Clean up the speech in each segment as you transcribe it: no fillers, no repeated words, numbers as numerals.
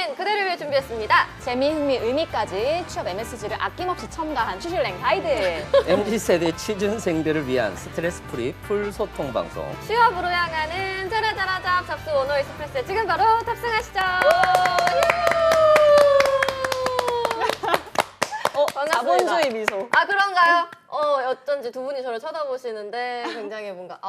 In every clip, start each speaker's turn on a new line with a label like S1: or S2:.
S1: 당신 그대를 위해 준비했습니다.
S2: 재미, 흥미, 의미까지 취업 MSG를 아낌없이 첨가한 추슐랭 가이드.
S3: MZ세대 취준생들을 위한 스트레스 프리 풀 소통 방송.
S1: 취업으로 향하는 짜라짜라잡 잡수 오너 익스프레스 지금 바로 탑승하시죠.
S2: 자본주의 미소.
S1: 아 그런가요? 어쩐지 두 분이 저를 쳐다보시는데 굉장히 뭔가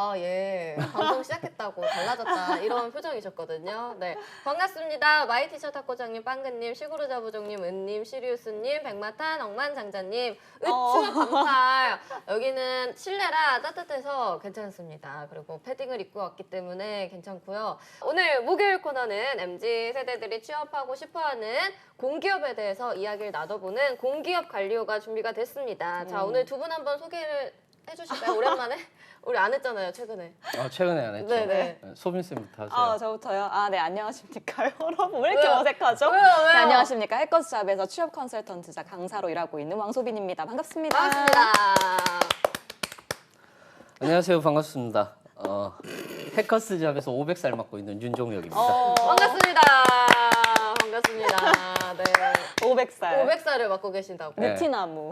S1: 방송 시작했다고 달라졌다 이런 표정이셨거든요. 네, 반갑습니다. 마이티셔 탁고장님, 빵근님, 시구르자부종님, 은님, 시리우스님, 백마탄, 억만장자님, 으추 반팔. 여기는 실내라 따뜻해서 괜찮습니다. 그리고 패딩을 입고 왔기 때문에 괜찮고요. 오늘 목요일 코너는 MZ 세대들이 취업하고 싶어하는 공기업에 대해서 이야기를 나눠보는 공기업 관리호가 준비가 됐습니다. 자, 오늘 두 분 한번 소개를 해주실까요? 오랜만에? 우리 안 했잖아요, 최근에.
S3: 최근에 안 했죠?
S1: 네네.
S3: 소빈쌤부터 하세요.
S2: 저부터요? 네, 안녕하십니까. 여러분, 왜 이렇게 어색하죠?
S1: 왜요?
S2: 네, 안녕하십니까. 해커스잡에서 취업 컨설턴트자 강사로 일하고 있는 왕소빈입니다. 반갑습니다.
S1: 반갑습니다.
S3: 안녕하세요. 반갑습니다. 해커스잡에서 500살 맡고 있는 윤종혁입니다.
S1: 반갑습니다. 반갑습니다. 네.
S2: 500살.
S1: 500살을 맡고 계신다고.
S3: 네.
S2: 느티나무.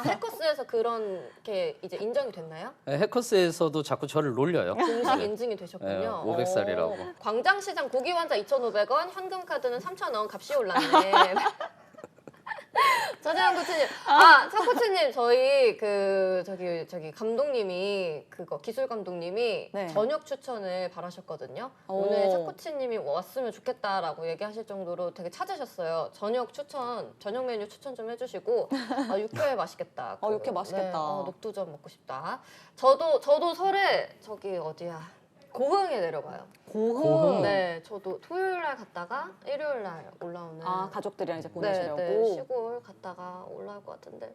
S1: 해커스에서 그런 게 이제 인정이 됐나요?
S3: 네, 해커스에서도 자꾸 저를 놀려요.
S1: 공식 인증이 되셨군요.
S3: 네, 500살이라고.
S1: 광장시장 고기환자 2,500원, 현금카드는 3,000원 값이 올랐네. 저장 코치님, 차코치님 저희 저기 감독님이 기술 감독님이
S2: 네.
S1: 저녁 추천을 바라셨거든요. 오늘 차코치님이 왔으면 좋겠다라고 얘기하실 정도로 되게 찾으셨어요. 저녁 메뉴 추천 좀 해주시고 육회 맛있겠다.
S2: 육회 맛있겠다.
S1: 녹두전 먹고 싶다. 저도 설에 저기 어디야? 고흥에 내려가요.
S2: 고흥?
S1: 네, 저도 토요일 날 갔다가 일요일 날 올라오는.
S2: 가족들이랑 이제 보내시려고?
S1: 네, 시골 갔다가 올라올 것 같은데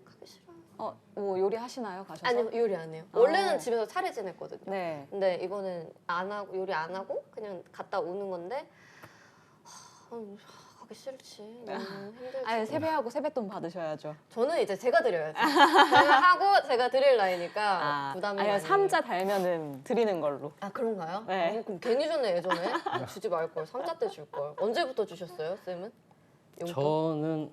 S1: 가기 싫어요.
S2: 뭐 요리 하시나요? 가셔서?
S1: 아니요, 요리 안 해요. 원래는 집에서 차례 지냈거든요.
S2: 네.
S1: 근데 이거는 안 하고 요리 안 하고 그냥 갔다 오는 건데 가기 싫지. 너무 힘들지.
S2: 세배하고 세뱃돈 받으셔야죠.
S1: 저는 이제 제가 드려야죠. 제가 하고 제가 드릴 나이니까 부담이 많이.
S2: 삼자 달면은 드리는 걸로.
S1: 그런가요?
S2: 네.
S1: 그럼 괜히 줬네 예전에. 주지 말걸. 3자 때 줄걸. 언제부터 주셨어요, 쌤은? 용돈?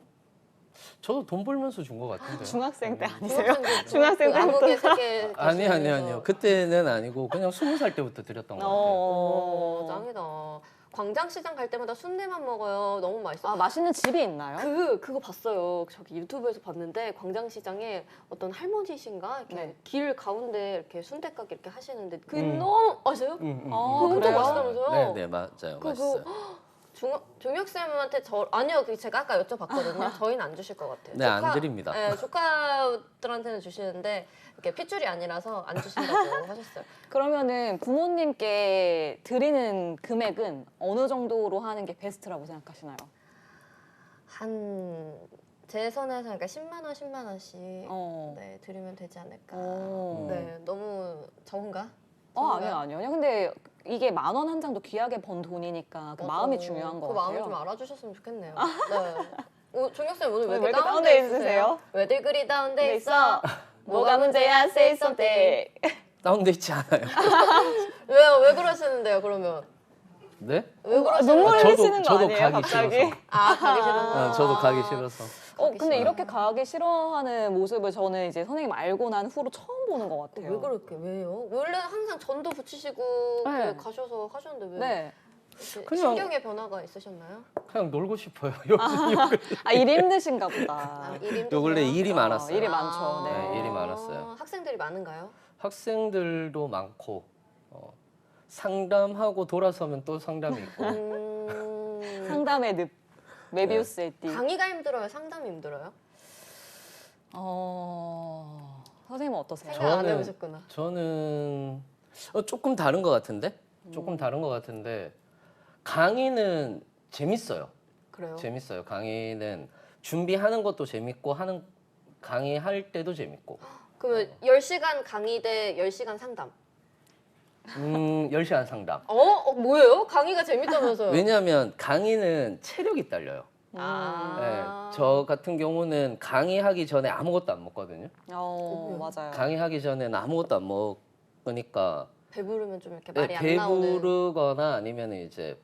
S3: 저도 돈 벌면서 준 것 같은데요.
S2: 중학생 때 아니세요?
S1: 중학생
S2: 중학생 때부터.
S1: 아무개 3개.
S3: 아니요. 그때는 아니고 그냥 20살 때부터 드렸던 것 같아요.
S1: 짱이다. 광장시장 갈 때마다 순대만 먹어요. 너무 맛있어.
S2: 맛있는 집이 있나요?
S1: 그거 봤어요. 저기 유튜브에서 봤는데 광장시장에 어떤 할머니신가 이렇게
S2: 네.
S1: 길 가운데 이렇게 순대가게 이렇게 하시는데 너무 아세요?
S3: 그래요?
S1: 그거 엄청 맛있다면서요?
S3: 네, 맞아요. 맛있어요.
S1: 종혁쌤한테 아니요, 제가 아까 여쭤봤거든요. 저희는 안 주실 것 같아요.
S3: 네, 안 드립니다.
S1: 네, 조카들한테는 주시는데 이렇게 핏줄이 아니라서 안 주신다고 하셨어요.
S2: 그러면은 부모님께 드리는 금액은 어느 정도로 하는 게 베스트라고 생각하시나요?
S1: 제 선에서 그러니까 10만 원, 10만 원씩 네, 드리면 되지 않을까. 네, 너무 적은가?
S2: 아니요. 근데 이게 10,000원 한 장도 귀하게 번 돈이니까 그 마음이 중요한 것 같아요.
S1: 그 마음을 좀 알아주셨으면 좋겠네요. 네. 종혁쌤 오늘 왜
S2: 왜
S1: 이렇게
S2: 이렇게
S1: 다운돼 있으세요?
S2: 있으세요?
S1: 왜들 그리 다운돼 있어?
S2: 뭐가 문제야? Say something.
S3: 다운돼 있지 않아요.
S1: 왜요? 왜 그러시는데요, 그러면?
S3: 네?
S1: 왜 그러시는
S2: 눈물
S1: 거예요?
S2: 흘리시는 거
S3: 저도
S2: 아니에요,
S3: 가기
S2: 갑자기?
S3: 싫어서.
S1: 가기 싫어서.
S3: 저도 가기 싫어서.
S2: 근데 이렇게 가기 싫어하는 모습을 저는 이제 선생님 알고 난 후로 처음 보는 것 같아요.
S1: 왜 그렇게? 왜요? 원래 항상 전도 붙이시고
S2: 네.
S1: 이렇게 가셔서 하셨는데 왜?
S2: 네.
S1: 그냥 신경의 변화가 있으셨나요?
S3: 그냥 놀고 싶어요.
S2: 일이 힘드신가 보다.
S3: 요 근래 일이 많았어요.
S2: 일이 많죠.
S3: 네, 일이 많았어요.
S1: 학생들이 많은가요?
S3: 학생들도 많고 상담하고 돌아서면 또 상담이 있고.
S2: 상담의 늪. 메비우스의 띠.
S1: 강의가 힘들어요? 상담이 힘들어요?
S2: 선생님은 어떠세요?
S1: 생각 안 해보셨구나.
S3: 저는 조금 다른 것 같은데? 조금 다른 것 같은데 강의는 재밌어요.
S1: 그래요?
S3: 재밌어요. 강의는 준비하는 것도 재밌고 강의할 때도 재밌고.
S1: 그러면 10시간 강의 대 10시간 상담.
S3: 10시간 상담.
S1: 뭐예요? 강의가 재밌다면서요?
S3: 왜냐하면 강의는 체력이 딸려요. 네, 저 같은 경우는 강의하기 전에 아무것도 안 먹거든요.
S2: 맞아요.
S3: 강의하기 전에는 아무것도 안 먹으니까
S1: 배부르면 좀 이렇게 말이 안 나오는.
S3: 배부르거나 아니면 이제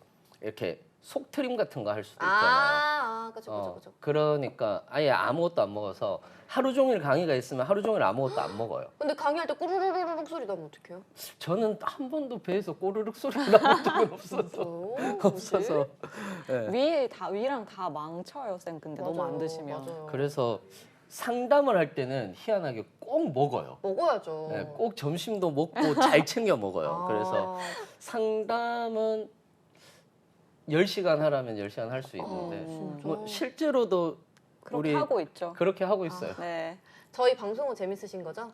S3: 이렇게 속트림 같은 거 할 수도 있잖아요.
S1: 그쵸, 그쵸.
S3: 그러니까 아예 아무것도 안 먹어서 하루 종일 강의가 있으면 하루 종일 아무것도 안 먹어요.
S1: 근데 강의할 때 꾸르르르륵 소리 나면 어떡해요?
S3: 저는 한 번도 배에서 꼬르륵 소리 나본 적이 없어서. 네.
S2: 위랑 다 망쳐요, 쌤. 근데 너무 안 드시면.
S1: 맞아요.
S3: 그래서 상담을 할 때는 희한하게 꼭 먹어요.
S1: 먹어야죠.
S3: 네, 꼭 점심도 먹고 잘 챙겨 먹어요.
S1: 아.
S3: 그래서 상담은 10시간 하라면 10시간 할 수 있는데
S1: 진짜?
S3: 뭐 실제로도
S2: 그렇게
S3: 우리
S2: 하고 있죠.
S3: 그렇게 하고 있어요.
S2: 네.
S1: 저희 방송은 재밌으신 거죠?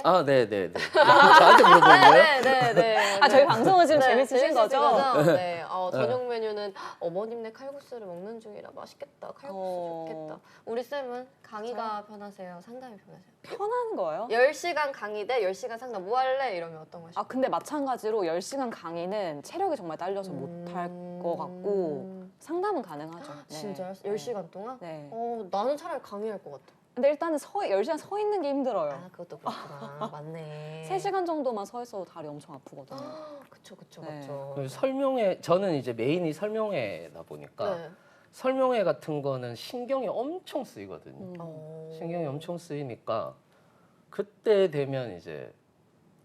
S3: 아, 네. 저한테 물어보는 거예요?
S1: 네.
S2: 아, 저희 방송은 지금
S1: 네,
S2: 재밌으신 거죠?
S1: 네. 저녁 메뉴는 어머님네 칼국수를 먹는 중이라 맛있겠다. 칼국수 좋겠다. 우리 쌤은 강의가 편하세요? 상담이 편하세요?
S2: 편한 거예요?
S1: 10시간 강의 대 10시간 상담 뭐 할래? 이러면 어떤 거 하실까요?
S2: 아, 근데 마찬가지로 10시간 강의는 체력이 정말 딸려서 못 할 것 같고 상담은 가능하죠. 네.
S1: 진짜요?
S2: 네.
S1: 10시간 동안?
S2: 네.
S1: 나는 차라리 강의할 것 같아.
S2: 근데 일단은 10시간 서 있는 게 힘들어요.
S1: 아, 그것도 그렇구나. 맞네.
S2: 3시간 정도만 서 있어도 다리 엄청 아프거든요.
S1: 그쵸.
S2: 네.
S3: 그 설명회 저는 이제 메인이 설명회다 보니까
S1: 네.
S3: 설명회 같은 거는 신경이 엄청 쓰이거든요.
S2: 음.
S3: 신경이 엄청 쓰이니까 그때 되면 이제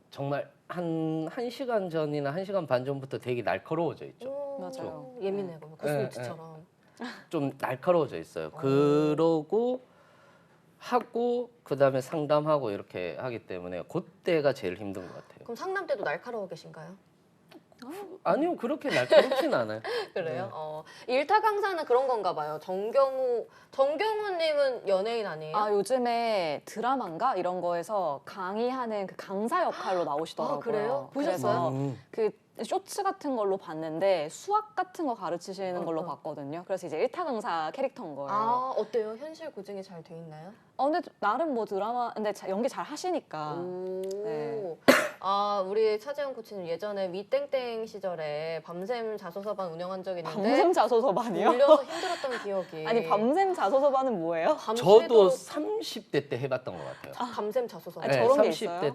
S3: 정말 한 1시간 전이나 1시간 반 전부터 되게 날카로워져 있죠.
S2: 맞아요.
S1: 예민해, 그러면 고스톱치처럼.
S3: 좀 날카로워져 있어요. 그러고 하고 그다음에 상담하고 이렇게 하기 때문에 그때가 제일 힘든 것 같아요.
S1: 그럼 상담 때도 날카로워 계신가요?
S3: 아니요, 그렇게 날카롭진 않아요.
S1: 그래요? 일타 강사는 그런 건가 봐요. 정경우님은 연예인 아니에요?
S2: 아, 요즘에 드라마인가 이런 거에서 강의하는 그 강사 역할로 나오시더라고요.
S1: 그래요?
S2: 그래서
S1: 보셨어요?
S2: 그 쇼츠 같은 걸로 봤는데 수학 같은 거 가르치시는 걸로 봤거든요. 그래서 이제 일타 강사 캐릭터인 거예요.
S1: 어때요? 현실 고증이 잘 돼 있나요?
S2: 근데 나름 뭐 드라마 근데 연기 잘 하시니까. 네.
S1: 우리 차재현 코치님 예전에 미땡땡 시절에 밤샘 자소서반 운영한 적이 있는데
S2: 밤샘 자소서반이요?
S1: 울려서 힘들었던 기억이.
S2: 아니 밤샘 자소서반은 뭐예요?
S3: 저도 30대 때 해봤던 것 같아요.
S1: 밤샘 자소서반.
S2: 아, 저런 게 있어요?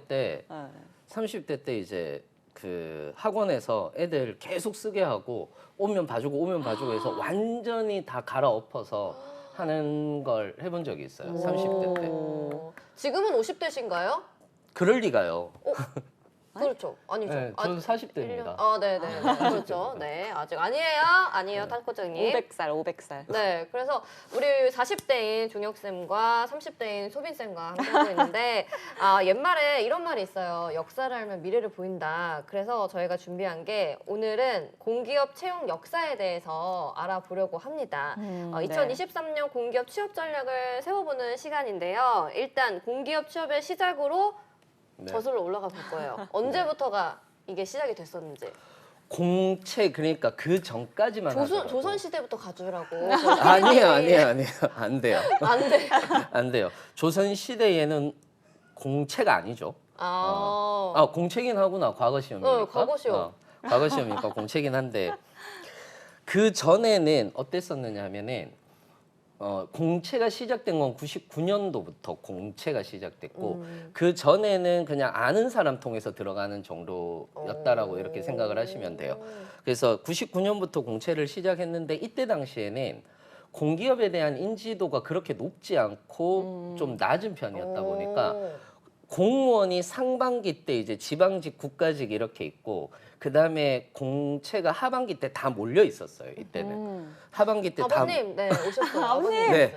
S3: 30대 때 이제 그 학원에서 애들 계속 쓰게 하고 오면 봐주고 해서 완전히 다 갈아엎어서 하는 걸 해본 적이 있어요. 30대 때.
S1: 지금은 50대신가요?
S3: 그럴 리가요.
S1: 그렇죠. 아니죠.
S3: 네, 저는 40대입니다.
S1: 네네. 그렇죠. 네, 아직 아니에요, 탁코장님.
S2: 500살.
S1: 네, 그래서 우리 40대인 종혁쌤과 30대인 소빈쌤과 함께하고 있는데 옛말에 이런 말이 있어요. 역사를 알면 미래를 보인다. 그래서 저희가 준비한 게 오늘은 공기업 채용 역사에 대해서 알아보려고 합니다. 2023년 공기업 취업 전략을 세워보는 시간인데요. 일단 공기업 취업의 시작으로 저슬러 올라가 볼 거예요. 언제부터가 이게 시작이 됐었는지.
S3: 공채 그러니까 그 전까지만
S1: 조선 시대부터 가주라고.
S3: 아니에요. 안 돼요.
S1: 안 돼.
S3: 안 돼요. 조선 시대에는 공채가 아니죠. 공채긴 하구나. 과거 시험이니까.
S1: 과거 시험.
S3: 과거 시험이니까 공채긴 한데 그 전에는 어땠었느냐 하면은 공채가 시작된 건 99년도부터 공채가 시작됐고 그 전에는 그냥 아는 사람 통해서 들어가는 정도였다라고 이렇게 생각을 하시면 돼요. 그래서 99년부터 공채를 시작했는데 이때 당시에는 공기업에 대한 인지도가 그렇게 높지 않고 좀 낮은 편이었다 보니까 공무원이 상반기 때 이제 지방직, 국가직 이렇게 있고 그 다음에 공채가 하반기 때 다 몰려 있었어요. 이때는 하반기 때 다.
S1: 아버님, 네 오셨어요.
S2: 아버님.
S3: 네.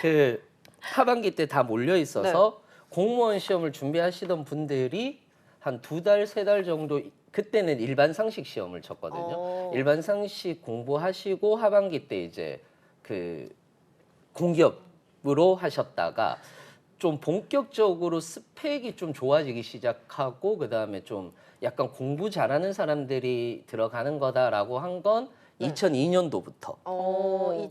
S3: 그 하반기 때 다 몰려 있어서 공무원 시험을 준비하시던 분들이 한 2달, 3달 정도 그때는 일반 상식 시험을 쳤거든요. 일반 상식 공부하시고 하반기 때 이제 그 공기업으로 하셨다가 좀 본격적으로 스펙이 좀 좋아지기 시작하고 그다음에 좀 약간 공부 잘하는 사람들이 들어가는 거다라고 한 건 2002년도부터.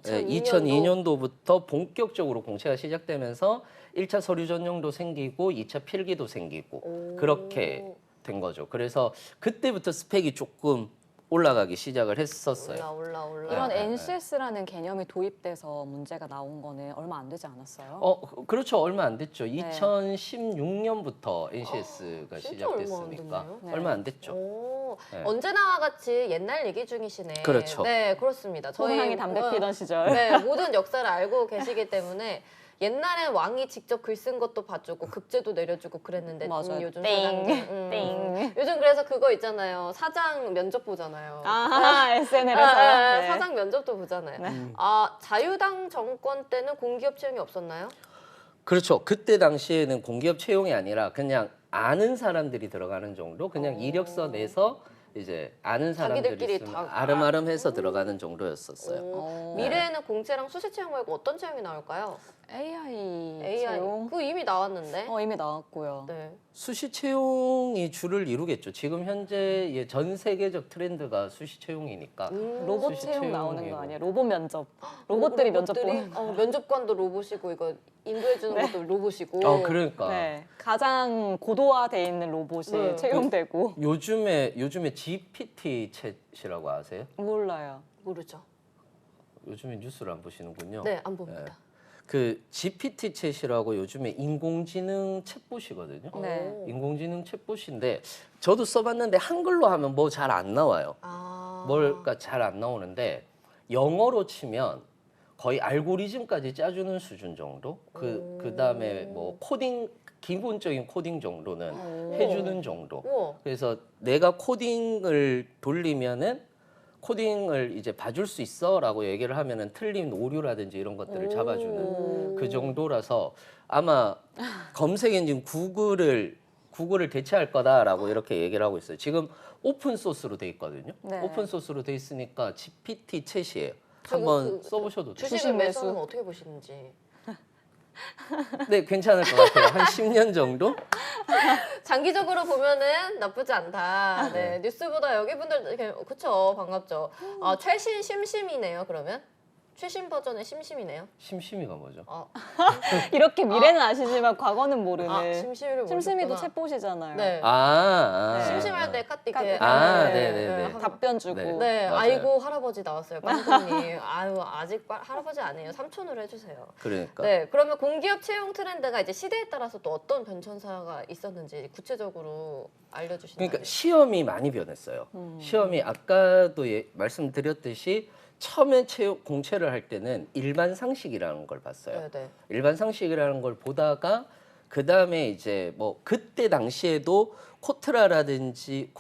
S3: 2002년도부터 본격적으로 공채가 시작되면서 1차 서류 전형도 생기고 2차 필기도 생기고 그렇게 된 거죠. 그래서 그때부터 스펙이 조금 올라가기 시작을 했었어요.
S1: 올라.
S2: 이런 NCS라는 개념이 도입돼서 문제가 나온 거는 얼마 안 되지 않았어요?
S3: 그렇죠. 얼마 안 됐죠. 2016년부터 NCS가
S1: 진짜 얼마 안
S3: 시작됐으니까
S1: 됐네요.
S3: 얼마 안 됐죠. 네.
S1: 언제나와 같이 옛날 얘기 중이시네.
S3: 그렇죠.
S1: 네, 그렇습니다.
S2: 소상이 담배 피던 시절.
S1: 네, 모든 역사를 알고 계시기 때문에 옛날엔 왕이 직접 글 쓴 것도 봐주고 급제도 내려주고 그랬는데
S2: 맞아요.
S1: 요즘
S2: 땡,
S1: 사장들
S2: 땡.
S1: 요즘 그래서 그거 있잖아요. 사장 면접 보잖아요.
S2: 아하, SNL에서. 네.
S1: 사장 면접도 보잖아요. 자유당 정권 때는 공기업 채용이 없었나요?
S3: 그렇죠. 그때 당시에는 공기업 채용이 아니라 그냥 아는 사람들이 들어가는 정도, 그냥 이력서 내서 이제 아는 사람들이
S1: 자기들끼리
S3: 있으면
S1: 다
S3: 아름아름해서 들어가는 정도였었어요.
S1: 오, 미래에는 공채랑 수시 채용 말고 어떤 채용이 나올까요?
S2: AI
S1: AI.
S2: 채용.
S1: 그거 이미 나왔는데.
S2: 이미 나왔고요.
S1: 네.
S3: 수시 채용이 주를 이루겠죠. 지금 현재 전 세계적 트렌드가 수시 채용이니까.
S2: 로봇
S3: 수시
S2: 채용 나오는
S3: 채용이고.
S2: 거 아니에요? 로봇 면접. 로봇들이 면접 보는 거.
S1: 면접관도 로봇이고 이거 인도해주는 것도 로봇이고.
S3: 그러니까.
S2: 네. 가장 고도화돼 있는 로봇이
S1: 네.
S2: 채용되고.
S3: 요즘에 GPT 챗이라고 아세요?
S2: 몰라요.
S1: 모르죠.
S3: 요즘에 뉴스를 안 보시는군요.
S1: 네, 안 봅니다.
S3: 그 GPT 챗이라고 요즘에 인공지능 챗봇이거든요.
S2: 네.
S3: 인공지능 챗봇인데 저도 써봤는데 한글로 하면 뭐 잘 안 나와요. 뭘까 잘 안 나오는데 영어로 치면 거의 알고리즘까지 짜주는 수준 정도. 그다음에 뭐 코딩 기본적인 코딩 정도는 해주는 정도.
S1: 우와.
S3: 그래서 내가 코딩을 돌리면은 코딩을 이제 봐줄 수 있어라고 얘기를 하면은 틀린 오류라든지 이런 것들을 잡아주는 그 정도라서 아마 검색 엔진 구글을 대체할 거다라고 이렇게 얘기를 하고 있어요. 지금 오픈 소스로 돼 있거든요.
S2: 네.
S3: 오픈 소스로 돼 있으니까 GPT 챗이에요.
S1: 저거
S3: 한번 써보셔도 돼요.
S1: 주식을
S2: 매수.
S1: 매수는 어떻게 보시는지.
S3: 네, 괜찮을 것 같아요. 한 10년 정도?
S1: 장기적으로 보면은 나쁘지 않다. 네, 뉴스보다 여기 분들 이렇게 그쵸, 반갑죠. 최신 심심이네요. 그러면 최신 버전의 심심이네요.
S3: 심심이가 뭐죠?
S2: 이렇게 미래는 아시지만 과거는 모르는.
S1: 심심이를
S2: 심심이도
S1: 모르셨구나.
S2: 챗봇이잖아요.
S1: 네. 심심할 때 카티 이렇게
S3: 네네네.
S2: 답변 주고.
S3: 네.
S1: 네,
S3: 맞아요.
S1: 아이고 할아버지 나왔어요, 빵꾸님. 아유 아직 할아버지 아니에요. 삼촌으로 해주세요.
S3: 그러니까.
S1: 네, 그러면 공기업 채용 트렌드가 이제 시대에 따라서 또 어떤 변천사가 있었는지 구체적으로 알려주신다면.
S3: 그러니까 시험이 많이 변했어요. 시험이 아까도 말씀드렸듯이 처음에 공채를 할 때는 일반 상식이라는 걸 봤어요.
S1: 네.
S3: 일반 상식이라는 걸 보다가 그 다음에 이제 뭐 그때 당시에도 코트라라든지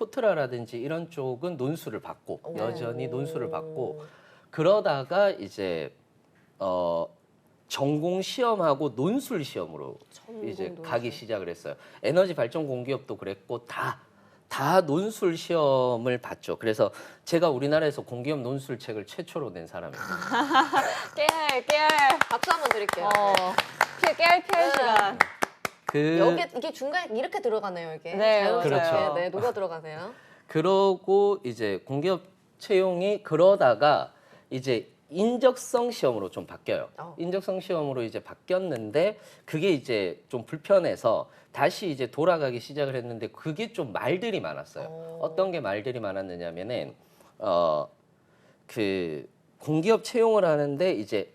S3: 이런 쪽은 논술을 받고 여전히 논술을 받고 그러다가 이제 전공 시험하고 논술 시험으로 이제
S1: 논술.
S3: 가기 시작을 했어요. 에너지 발전 공기업도 그랬고 다 논술 시험을 봤죠. 그래서 제가 우리나라에서 공기업 논술 책을 최초로 낸 사람입니다.
S2: 깨알.
S1: 박수 한번 드릴게요.
S2: 깨알 피할
S1: 네.
S2: 시간.
S1: 이게 중간에 이렇게 들어가네요, 이게.
S2: 네,
S1: 자연스럽게.
S3: 그렇죠.
S1: 네, 녹아 들어가네요.
S3: 그러고 이제 공기업 채용이 그러다가 이제 인적성 시험으로 좀 바뀌어요. 인적성 시험으로 이제 바뀌었는데 그게 이제 좀 불편해서 다시 이제 돌아가기 시작을 했는데 그게 좀 말들이 많았어요. 어떤 게 말들이 많았느냐면은 그 공기업 채용을 하는데 이제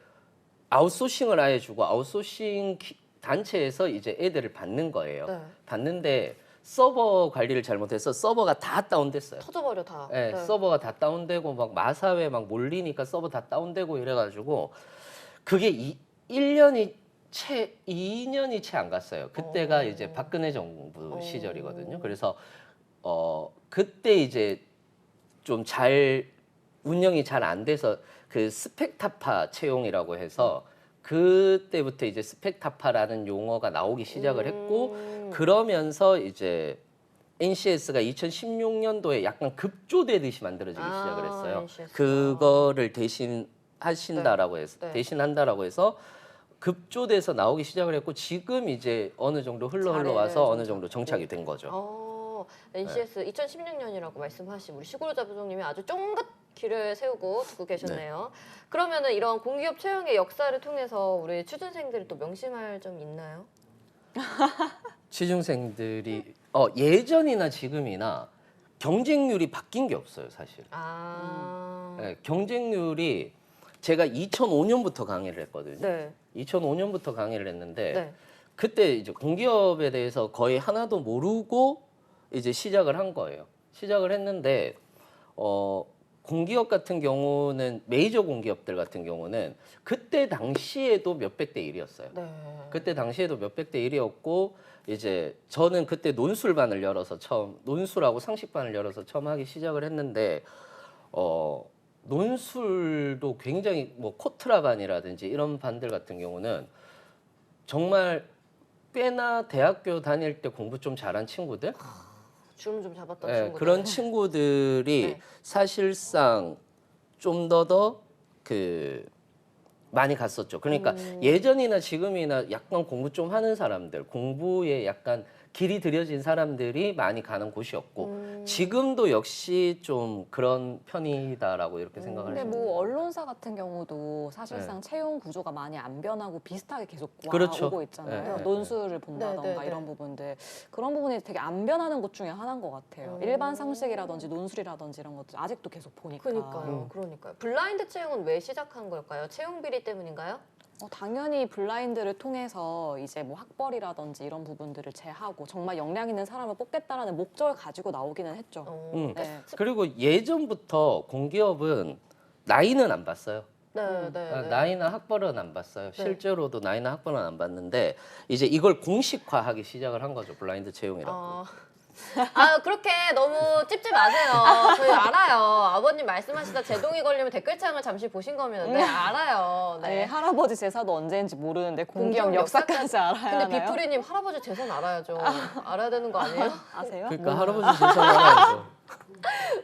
S3: 아웃소싱을 아예 주고 아웃소싱 단체에서 이제 애들을 받는 거예요.
S1: 네.
S3: 받는데 서버 관리를 잘못해서 서버가 다 다운됐어요.
S1: 터져버려 다.
S3: 네, 서버가 다 다운되고 막 마사회 막 몰리니까 서버 다 다운되고 이래가지고 그게 2년이 채 안 갔어요. 그때가 이제 박근혜 정부 시절이거든요. 그래서 그때 이제 좀 운영이 잘 안 돼서 그 스펙타파 채용이라고 해서 그때부터 이제 스펙타파라는 용어가 나오기 시작을 했고 그러면서 이제 NCS가 2016년도에 약간 급조되듯이 만들어지기 시작을 했어요.
S1: NCS 가.
S3: 그거를 대신하신다라고 해서
S1: 네.
S3: 대신한다라고 해서 급조돼서 나오기 시작을 했고 지금 이제 어느 정도 흘러 와서 어느 정도 정착이 된 거죠.
S1: NCS 2016년이라고 말씀하신 우리 시골자 부장님이 아주 쫑긋 길을 세우고 듣고 계셨네요. 그러면은 이런 공기업 채용의 역사를 통해서 우리 취준생들이 또 명심할 점 있나요?
S3: 취준생들이 예전이나 지금이나 경쟁률이 바뀐 게 없어요, 사실. 네, 경쟁률이 제가 2005년부터 강의를 했거든요.
S1: 네.
S3: 2005년부터 강의를 했는데
S1: 네.
S3: 그때 이제 공기업에 대해서 거의 하나도 모르고 이제 시작을 한 거예요. 시작을 했는데 공기업 같은 경우는 메이저 공기업들 같은 경우는 그때 당시에도 몇백 대 1이었어요.
S1: 네.
S3: 그때 당시에도 몇백 대 1이었고 이제 저는 그때 논술반을 열어서 논술하고 상식반을 열어서 처음 하기 시작을 했는데 논술도 굉장히 뭐 코트라반이라든지 이런 반들 같은 경우는 정말 꽤나 대학교 다닐 때 공부 좀 잘한 친구들
S1: 주름 좀 잡았던
S3: 예,
S1: 친구들.
S3: 그런 친구들이
S1: 네.
S3: 사실상 좀 더 많이 갔었죠. 그러니까 예전이나 지금이나 약간 공부 좀 하는 사람들, 공부에 약간 길이 들여진 사람들이 많이 가는 곳이었고 지금도 역시 좀 그런 편이다라고 이렇게 생각을
S2: 근데
S3: 합니다.
S2: 뭐 언론사 같은 경우도 사실상 채용 구조가 많이 안 변하고 비슷하게 계속
S3: 그렇죠.
S2: 오고 있잖아요.
S3: 네,
S2: 논술을 본다던가
S1: 네, 네, 네.
S2: 이런 부분들 그런 부분이 되게 안 변하는 것 중에 하나인 것 같아요. 일반 상식이라든지 논술이라든지 이런 것들 아직도 계속 보니까.
S1: 그러니까요. 그러니까요. 블라인드 채용은 왜 시작한 걸까요? 채용 비리 때문인가요?
S2: 당연히 블라인드를 통해서 이제 뭐 학벌이라든지 이런 부분들을 제하고 정말 역량 있는 사람을 뽑겠다라는 목적을 가지고 나오기는 했죠. 네.
S3: 그리고 예전부터 공기업은 나이는 안 봤어요.
S1: 네, 네. 네.
S3: 나이나 학벌은 안 봤어요. 실제로도 나이나 학벌은 안 봤는데 이제 이걸 공식화하기 시작을 한 거죠. 블라인드 채용이라고.
S1: 그렇게 너무 찝지 마세요. 저희 알아요. 아버님 말씀하시다 제동이 걸리면 댓글창을 잠시 보신 거면 네, 알아요.
S2: 아니,
S1: 네.
S2: 할아버지 제사도 언제인지 모르는데 공기업
S1: 공기업
S2: 역사까지 알아야
S1: 근데
S2: 하나요?
S1: 비프리님 할아버지 재산 알아야죠. 알아야 되는 거 아니에요?
S2: 아세요?
S3: 그러니까 할아버지 재산 알아야죠.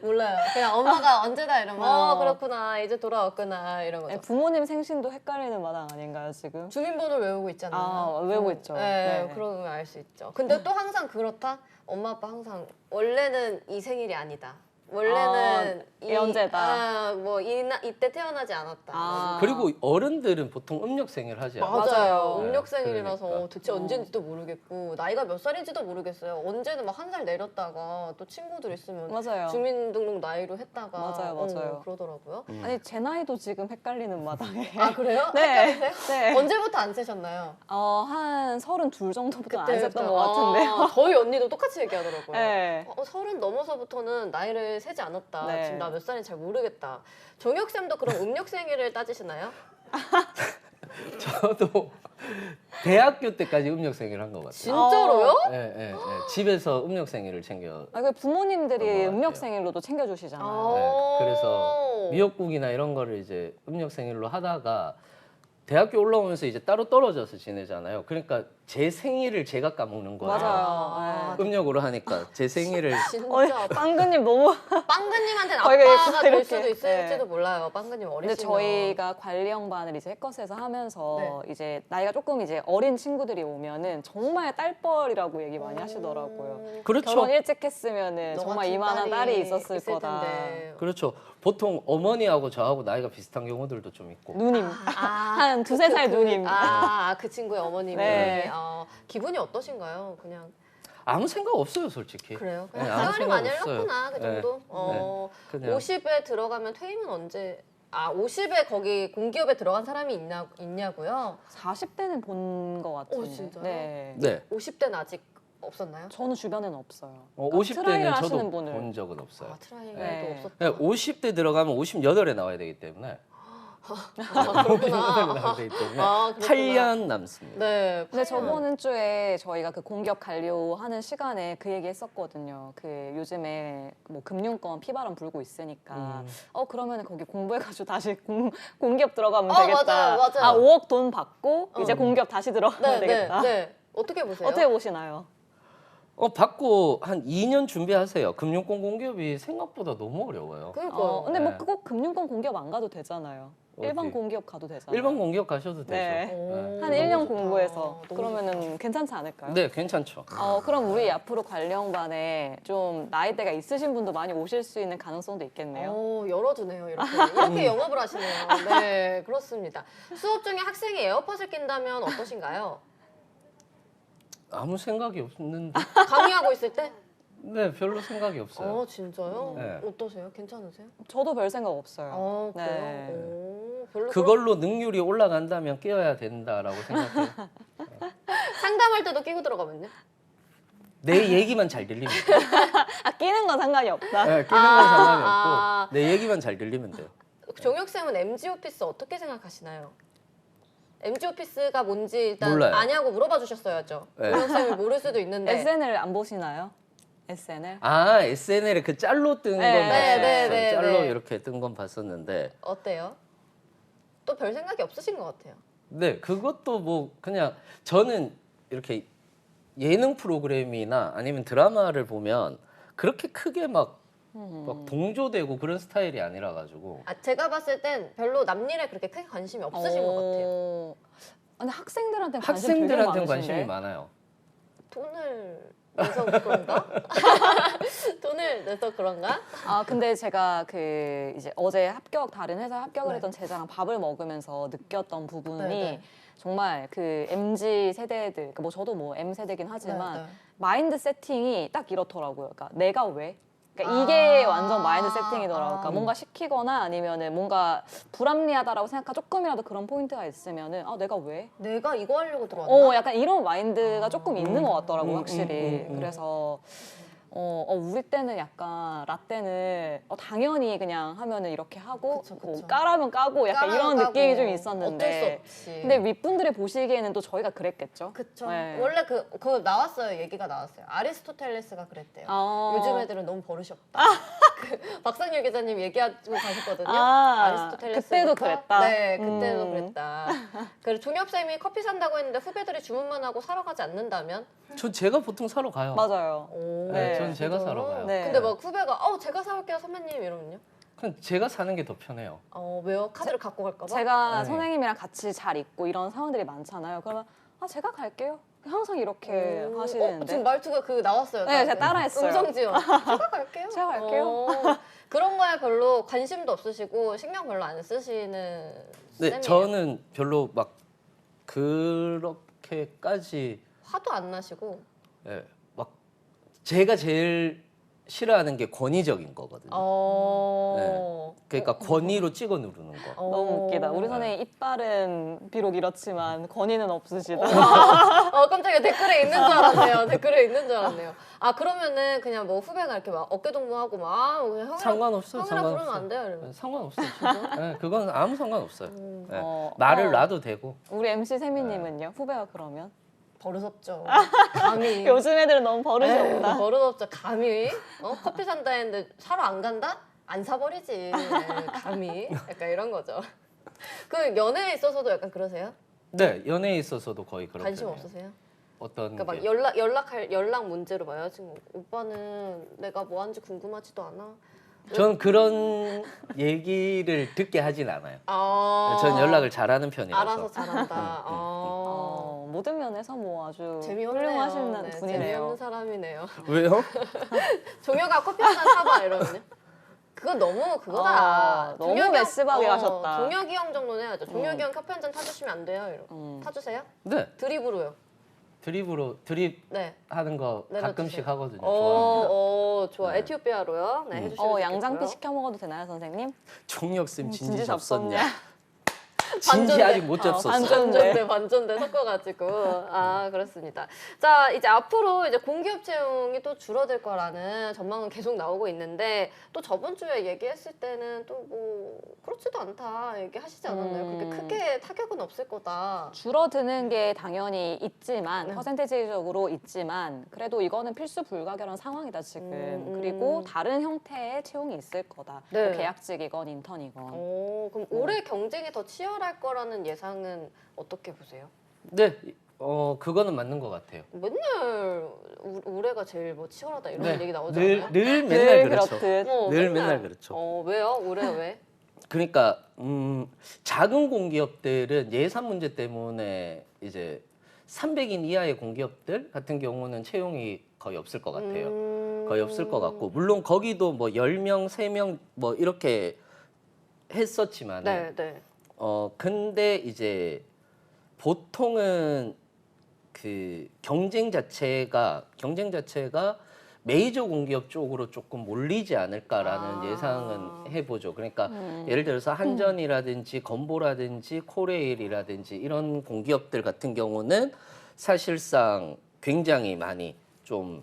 S1: 몰라요. 그냥 엄마가 언제다 이러면 그렇구나 이제 돌아왔구나 이런 거죠.
S2: 네, 부모님 생신도 헷갈리는 마당 아닌가요 지금?
S1: 주민번호를 외우고 있잖아요.
S2: 외우고 있죠.
S1: 네,
S2: 네.
S1: 그러면 알 수 있죠. 근데 또 항상 그렇다. 엄마 아빠 항상 원래는 이 생일이 아니다. 원래는
S2: 연재다.
S1: 뭐 이때 태어나지 않았다.
S3: 그리고 어른들은 보통 음력생일 하지 않아요?
S1: 맞아요.
S3: 네,
S1: 음력생일이라서
S3: 그러니까.
S1: 대체 언제인지도 모르겠고 나이가 몇 살인지도 모르겠어요. 언제는 막 한 살 내렸다가 또 친구들 있으면
S2: 맞아요.
S1: 주민등록 나이로 했다가
S2: 맞아요.
S1: 그러더라고요.
S2: 아니 제 나이도 지금 헷갈리는 마당에.
S1: 아 그래요?
S2: 네.
S1: 헷갈리세요?
S2: 네.
S1: 언제부터 안 세셨나요?
S2: 한 32 정도부터 안 셌던 것 같은데요.
S1: 저희 언니도 똑같이 얘기하더라고요.
S2: 네.
S1: 30 넘어서부터는 나이를 세지 않았다.
S2: 네.
S1: 지금 나 몇 살인지 잘 모르겠다. 종혁쌤도 그럼 음력생일을 따지시나요?
S3: 저도 대학교 때까지 음력생일 한 것 같아요.
S1: 진짜로요?
S3: 네. 집에서 음력생일을 챙겨.
S2: 그 부모님들이
S3: 그런 것 같아요.
S2: 음력생일로도 챙겨주시잖아요.
S3: 네, 그래서 미역국이나 이런 거를 이제 음력생일로 하다가 대학교 올라오면서 이제 따로 떨어져서 지내잖아요. 그러니까 제 생일을 제가 까먹는 거예요.
S2: 맞아요.
S3: 음력으로 하니까 제 생일을
S1: 진짜
S2: 빵근님 너무.
S1: 빵그님한테는
S2: 거의
S1: 아빠가 될
S2: 이렇게,
S1: 수도 있을지도
S2: 네.
S1: 몰라요. 빵그님
S2: 근데
S1: 어리시면.
S2: 저희가 관리형반을 이제 해커스에서 하면서 이제 나이가 조금 이제 어린 친구들이 오면은 정말 딸뻘이라고 얘기 많이 하시더라고요.
S3: 그렇죠.
S2: 결혼 일찍 했으면은
S1: 너
S2: 정말
S1: 같은
S2: 이만한 딸이 있었을
S1: 있을
S2: 거다.
S1: 텐데.
S3: 그렇죠. 보통 어머니하고 저하고 나이가 비슷한 경우들도 좀 있고.
S2: 누님. 한 두세 살 누님.
S1: 그 친구의 어머님이.
S2: 네.
S1: 기분이 어떠신가요? 그냥
S3: 아무 생각 없어요, 솔직히.
S1: 그래요?
S3: 네,
S1: 그냥
S3: 아무
S1: 생활이
S3: 생각
S1: 많이
S3: 없어요.
S1: 흘렀구나 그 정도?
S3: 그냥
S1: 50에 들어가면 퇴임은 언제? 50에 거기 공기업에 들어간 사람이 있냐고요?
S2: 40대는 본 것 같은데.
S1: 진짜요?
S2: 네.
S3: 네.
S1: 50대는 아직 없었나요?
S2: 저는 주변에는 없어요.
S3: 50대는
S2: 트라이를
S3: 저도
S2: 하시는 분을.
S3: 본 적은 없어요.
S1: 트라이도
S2: 네.
S1: 없었다.
S3: 50대 들어가면 58에 나와야 되기 때문에
S1: 그렇구나.
S3: 나와야 되기 때문에
S1: 그렇구나.
S3: 8년 남습니다.
S1: 네.
S2: 근데 저번 주에 저희가 그 공기업 관료하는 시간에 그 얘기 했었거든요. 그 요즘에 뭐 금융권 피바람 불고 있으니까 그러면 거기 공부해가지고 다시 공기업 들어가면 되겠다.
S1: 맞아요.
S2: 5억 돈 받고 이제 공기업 다시 들어가면 되겠다.
S1: 네. 어떻게 보세요?
S2: 어떻게 보시나요?
S3: 받고 한 2년 준비하세요. 금융권 공기업이 생각보다 너무 어려워요.
S1: 그러니까요.
S2: 근데
S3: 네.
S2: 뭐 꼭 금융권 공기업 안 가도 되잖아요.
S3: 어디?
S2: 일반 공기업 가도 되잖아요.
S3: 일반 공기업 가셔도 되죠.
S2: 네.
S3: 네.
S2: 한
S1: 너무
S2: 1년
S1: 좋다.
S2: 공부해서
S1: 너무
S2: 그러면은 괜찮지 않을까요?
S3: 네, 괜찮죠.
S2: 그럼 우리 앞으로 관련반에 좀 나이대가 있으신 분도 많이 오실 수 있는 가능성도 있겠네요.
S1: 열어주네요. 이렇게 영업을 하시네요. 네, 그렇습니다. 수업 중에 학생이 에어팟을 낀다면 어떠신가요?
S3: 아무 생각이 없는데.
S1: 강의하고 있을 때?
S3: 네, 별로 생각이 없어요.
S1: 진짜요?
S3: 네.
S1: 어떠세요? 괜찮으세요?
S2: 저도 별 생각 없어요.
S1: 그래요?
S2: 네.
S1: 별로
S3: 그걸로 능률이 올라간다면 끼워야 된다라고 생각해요.
S1: 상담할 때도 끼고 들어가면요?
S3: 내 얘기만 잘 들리면 돼요.
S2: 아, 끼는 건 상관이 없다.
S3: 네, 끼는 건 상관이
S1: 아.
S3: 없고 내 얘기만 잘 들리면 돼요.
S1: 종혁 쌤은 MG 오피스 어떻게 생각하시나요? MG 오피스가 뭔지 일단
S3: 몰라요.
S1: 아냐고 물어봐 주셨어야죠.
S3: 네.
S1: 종혁 쌤이 모를 수도 있는데.
S2: SNL 안 보시나요? SNL?
S3: 아 SNL에 그 짤로 뜬 건
S2: 네,
S3: 봤어요.
S1: 네, 네,
S3: 짤로
S1: 네.
S3: 이렇게 뜬 건 봤었는데
S1: 어때요? 또 별 생각이 없으신 것 같아요.
S3: 네 그것도 뭐 그냥 저는 이렇게 예능 프로그램이나 아니면 드라마를 보면 그렇게 크게 막 동조되고 그런 스타일이 아니라 가지고
S1: 아, 제가 봤을 땐 별로 남일에 그렇게 크게 관심이 없으신 것 같아요.
S2: 근데 학생들한테
S3: 학생들한테는 관심이 많아요.
S1: 돈을 내서 그런가? 돈을 내서 그런가?
S2: 아 근데 제가 그 이제 어제 다른 회사 합격을
S1: 네.
S2: 했던 제자랑 밥을 먹으면서 느꼈던 부분이
S1: 네, 네.
S2: 정말 그 MZ 세대들, 그러니까 뭐 저도 뭐 M 세대긴 하지만
S1: 네, 네.
S2: 마인드 세팅이 딱 이렇더라고요. 그러니까 내가 왜? 그러니까 이게
S1: 아.
S2: 완전 마인드 세팅이더라고요. 그러니까
S1: 아.
S2: 뭔가 시키거나 아니면은 뭔가 불합리하다라고 생각한 조금이라도 그런 포인트가 있으면은 아 내가 왜?
S1: 내가 이거 하려고 들어왔나?
S2: 약간 이런 마인드가 조금 있는 것 같더라고요, 확실히.
S3: 음.
S2: 그래서 우리 때는 약간 라떼는 당연히 그냥 하면은 이렇게 하고
S1: 그쵸,
S2: 뭐
S1: 그쵸.
S2: 까라면 까고 약간 이런
S1: 까고
S2: 느낌이 좀
S1: 어쩔
S2: 있었는데.
S1: 수 없지.
S2: 근데 윗분들이 보시기에는 또 저희가 그랬겠죠.
S1: 그쵸.
S2: 네.
S1: 원래 그거 나왔어요. 얘기가 나왔어요. 아리스토텔레스가 그랬대요.
S2: 아.
S1: 요즘 애들은 너무 버릇이 없다. 그 박상률 기자님 얘기하고 가셨거든요.
S2: 아,
S1: 아리스토텔레스
S2: 그때도 그랬다?
S1: 네, 그때도
S2: 음.
S1: 그랬다. 그래서 종혁 쌤이 커피 산다고 했는데 후배들이 주문만 하고 사러 가지 않는다면?
S3: 전 제가 보통 사러 가요.
S2: 맞아요.
S1: 오,
S2: 네,
S3: 저는 제가
S1: 진짜로?
S3: 사러 가요.
S2: 네.
S1: 근데 막 후배가 제가 사올게요 선배님 이러면요?
S3: 그냥 제가 사는 게 더 편해요.
S1: 왜요? 카드를 갖고 갈까 봐?
S2: 제가
S3: 네.
S2: 선생님이랑 같이 잘 있고 이런 상황들이 많잖아요. 그러면 제가 갈게요. 항상 이렇게 하시는데.
S1: 지금 말투가 나왔어요.
S2: 네, 제가 따라했어요.
S1: 음성 지원. 제가 갈게요.
S2: 제가 갈게요.
S1: 그런 거에 별로 관심도 없으시고 신경 별로 안 쓰시는
S3: 네,
S1: 쌤이에요.
S3: 저는 별로 막 그렇게까지
S1: 화도 안 나시고.
S3: 막 제가 제일 싫어하는 게 권위적인 거거든요. 그러니까 권위로 찍어 누르는 거.
S2: 너무 웃기다. 우리
S3: 네.
S2: 선생님 이빨은 비록 이렇지만 권위는 없으시다.
S1: 깜짝이야. 댓글에 있는 줄 알았네요. 댓글에 있는 줄 알았네요. 그러면은 그냥 뭐 후배가 이렇게 막 어깨 동무하고 막 그냥 형이랑
S3: 상관없어요.
S1: 형이랑 부르면
S3: 상관없어요.
S1: 안 돼요. 이러면.
S3: 상관없어요. 진짜. 네, 그건 아무 상관없어요. 네.
S2: 어,
S3: 말을
S2: 어.
S3: 놔도 되고.
S2: 우리 MC 세미님은요? 후배가 그러면?
S1: 버릇없죠. 감히.
S2: 요즘 애들은 너무 버릇이
S1: 에이,
S2: 없다.
S1: 버릇없죠. 감히. 커피 산다 했는데 사러 안 간다? 안 사버리지. 에이, 감히. 약간 이런 거죠. 그 연애에 있어서도 약간 그러세요?
S3: 네, 연애에 있어서도 거의 그런
S1: 관심
S3: 편이에요.
S1: 없으세요?
S3: 어떤
S1: 그러니까
S3: 게?
S1: 막 연락 문제로 봐요. 지금 오빠는 내가 뭐 하는지 궁금하지도 않아.
S3: 전 그런 얘기를 듣게 하진 않아요. 전 연락을 잘하는 편이라서.
S1: 알아서 잘한다.
S2: 모든 면에서 뭐 아주
S1: 재미없네요.
S2: 훌륭하신
S1: 네,
S2: 분이네요.
S1: 재미없는 사람이네요.
S3: 왜요?
S1: 종혁아 커피 한 잔 사봐 이러면요. 그건 너무 그거다.
S2: 너무
S1: 종혁이 형,
S2: 메스박에 가셨다.
S1: 종혁이 형 정도는 해야죠. 종혁이 형 커피 한 잔 타주시면 안 돼요. 이러면. 타주세요?
S3: 네,
S1: 드립으로요.
S3: 드립하는
S1: 네.
S3: 거
S1: 내려주세요.
S3: 가끔씩 하거든요. 좋아합니다.
S1: 좋아.
S3: 네.
S1: 에티오피아로요. 네, 해주시면
S2: 양장피
S1: 좋겠고요.
S2: 시켜 먹어도 되나요, 선생님?
S3: 종혁 쌤
S2: 진지
S3: 진지
S2: 접섰냐?
S3: 접섰냐? 진지 아직 못 접섰어.
S2: 반전돼.
S1: 반전대 섞어가지고 그렇습니다. 자 이제 앞으로 이제 공기업 채용이 또 줄어들 거라는 전망은 계속 나오고 있는데 또 저번 주에 얘기했을 때는 또 뭐 그렇지도 않다 얘기하시지 않았나요? 그렇게 크게 타격은 없을 거다.
S2: 줄어드는 게 당연히 있지만
S1: 네.
S2: 퍼센테이지적으로 있지만 그래도 이거는 필수 불가결한 상황이다 지금. 그리고 다른 형태의 채용이 있을 거다.
S1: 네.
S2: 뭐 계약직이건 인턴이건.
S1: 그럼 올해 경쟁이 더 치열할 거라는 예상은 어떻게 보세요?
S3: 네, 그거는 맞는 것 같아요.
S1: 맨날 올해가 제일 뭐 치열하다 이런 얘기 나오잖아요.
S3: 늘 맨날 그렇죠.
S2: 그렇듯.
S3: 늘 맨날 그렇죠.
S1: 왜요? 올해 왜?
S3: 그러니까 작은 공기업들은 예산 문제 때문에 이제 300인 이하의 공기업들 같은 경우는 채용이 거의 없을 것 같아요. 거의 없을 것 같고 물론 거기도 뭐 10명, 3명 뭐 이렇게 했었지만
S1: 네.
S3: 근데 이제 보통은 그 경쟁 자체가 메이저 공기업 쪽으로 조금 몰리지 않을까라는 예상은 해보죠. 그러니까 예를 들어서 한전이라든지 건보라든지 코레일이라든지 이런 공기업들 같은 경우는 사실상 굉장히 많이 좀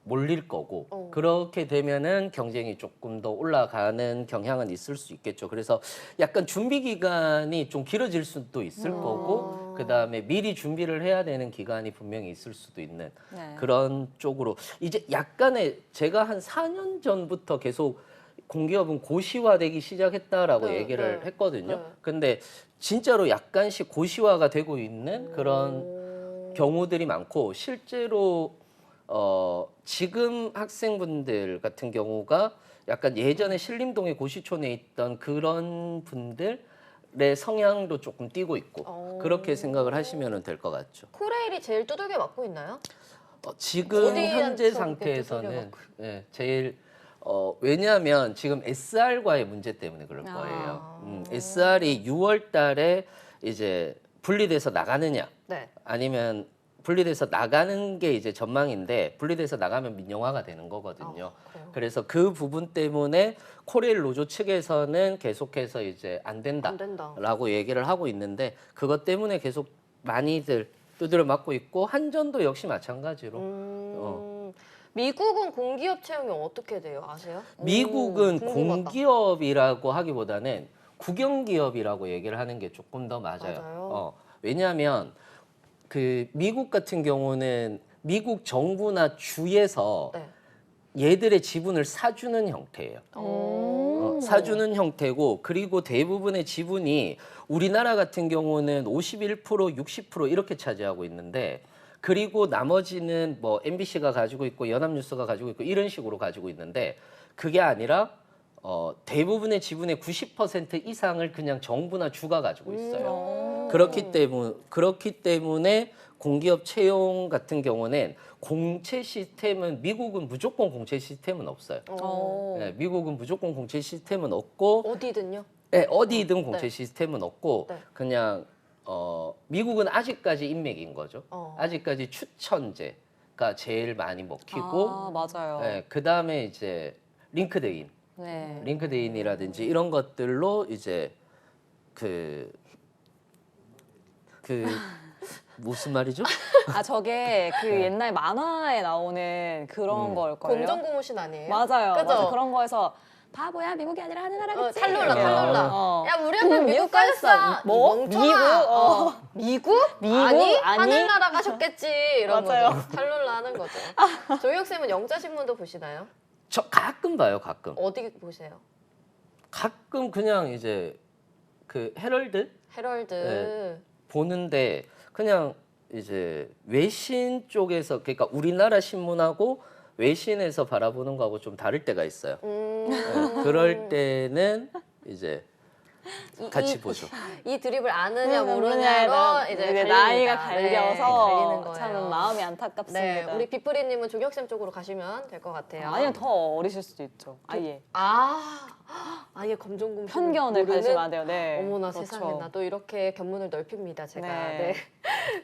S3: 몰릴 거고 그렇게 되면은 경쟁이 조금 더 올라가는 경향은 있을 수 있겠죠. 그래서 약간 준비 기간이 좀 길어질 수도 있을 거고 그다음에 미리 준비를 해야 되는 기간이 분명히 있을 수도 있는
S2: 네.
S3: 그런 쪽으로 이제 약간의 제가 한 4년 전부터 계속 공기업은 고시화되기 시작했다라고
S1: 네,
S3: 얘기를
S1: 네,
S3: 했거든요.
S1: 네.
S3: 근데 진짜로 약간씩 고시화가 되고 있는 그런 경우들이 많고 실제로 지금 학생분들 같은 경우가 약간 예전에 신림동에 고시촌에 있던 그런 분들의 성향도 조금 띄고 있고 그렇게 생각을 하시면 될 것 같죠.
S1: 코레일이 제일 두들겨 맞고 있나요?
S3: 지금
S1: 어디한테
S3: 현재
S1: 그렇게
S3: 상태에서는
S1: 두들겨
S3: 예, 제일 왜냐하면 지금 SR과의 문제 때문에 그럴
S2: 아.
S3: 거예요. SR이 6월 달에 이제 분리돼서 나가느냐
S1: 네.
S3: 아니면 분리돼서 나가는 게 이제 전망인데 분리돼서 나가면 민영화가 되는 거거든요.
S1: 그래요?
S3: 그래서 그 부분 때문에 코레일 노조 측에서는 계속해서 이제 안
S1: 안 된다.
S3: 된다라고 얘기를 하고 있는데 그것 때문에 계속 많이들 두드려 맞고 있고 한전도 역시 마찬가지로
S1: 미국은 공기업 채용이 어떻게 돼요? 아세요?
S3: 미국은
S1: 궁금하다.
S3: 공기업이라고 하기보다는 국영기업이라고 얘기를 하는 게 조금 더 맞아요.
S1: 맞아요?
S3: 왜냐하면 그 미국 같은 경우는 미국 정부나 주에서
S1: 네.
S3: 얘들의 지분을 사주는 형태예요. 사주는 형태고 그리고 대부분의 지분이 우리나라 같은 경우는 51%, 60% 이렇게 차지하고 있는데 그리고 나머지는 뭐 MBC가 가지고 있고 연합뉴스가 가지고 있고 이런 식으로 가지고 있는데 그게 아니라 대부분의 지분의 90% 이상을 그냥 정부나 주가 가지고 있어요. 그렇기 때문에 공기업 채용 같은 경우는 공채 시스템은 미국은 무조건 공채 시스템은 없어요. 네, 미국은 무조건 공채 시스템은 없고
S1: 어디든요?
S3: 네, 어디든 공채
S1: 네.
S3: 시스템은 없고
S1: 네.
S3: 그냥 미국은 아직까지 인맥인 거죠.
S1: 어.
S3: 아직까지 추천제가 제일 많이 먹히고
S2: 아, 맞아요.
S3: 네, 그다음에 이제 링크드인,
S2: 네.
S3: 링크드인이라든지 이런 것들로 이제 그 무슨 말이죠?
S2: 아, 저게 그
S3: 네.
S2: 옛날 만화에 나오는 그런 걸걸요?
S1: 검정고무신 아니에요?
S2: 맞아요.
S1: 그죠?
S2: 맞아. 그런 거에서 바보야, 미국이 아니라 하늘나라겠지.
S1: 탈룰라,
S2: 이렇게.
S1: 탈룰라.
S2: 어.
S1: 야, 우리한테 미국
S2: 미국
S1: 가셨어.
S2: 갔어. 뭐?
S1: 이 멍청아. 미국?
S2: 미국?
S1: 아니,
S2: 아니?
S1: 하늘나라 가셨겠지. 이런
S2: 맞아요.
S1: 거죠. 탈룰라 하는 거죠. 조혁 쌤은 영자신문도 보시나요?
S3: 저 가끔 봐요, 가끔.
S1: 어디 보세요?
S3: 가끔 그냥 이제 그 헤럴드
S1: 헤럴드.
S3: 네. 보는데 그냥 이제 외신 쪽에서 그러니까 우리나라 신문하고 외신에서 바라보는 거하고 좀 다를 때가 있어요. 네, 그럴 때는 이제 같이 보죠.
S1: 이 드립을 아느냐
S2: 모르냐에
S1: 모르냐로
S2: 따라
S1: 이제
S2: 이제
S1: 갈립니다.
S2: 나이가
S1: 네,
S2: 갈려서
S1: 갈리는 거예요.
S2: 참 마음이 안타깝습니다.
S1: 네, 우리 빅프리님은 조혁쌤 쪽으로 가시면 될 것 같아요.
S2: 아니면 더 어리실 수도 있죠. 아예.
S1: 아예 검정고무
S2: 편견을 가지면 안 돼요. 네.
S1: 어머나
S2: 그렇죠.
S1: 세상에 나도 이렇게 견문을 넓힙니다 제가.
S2: 네.
S1: 네.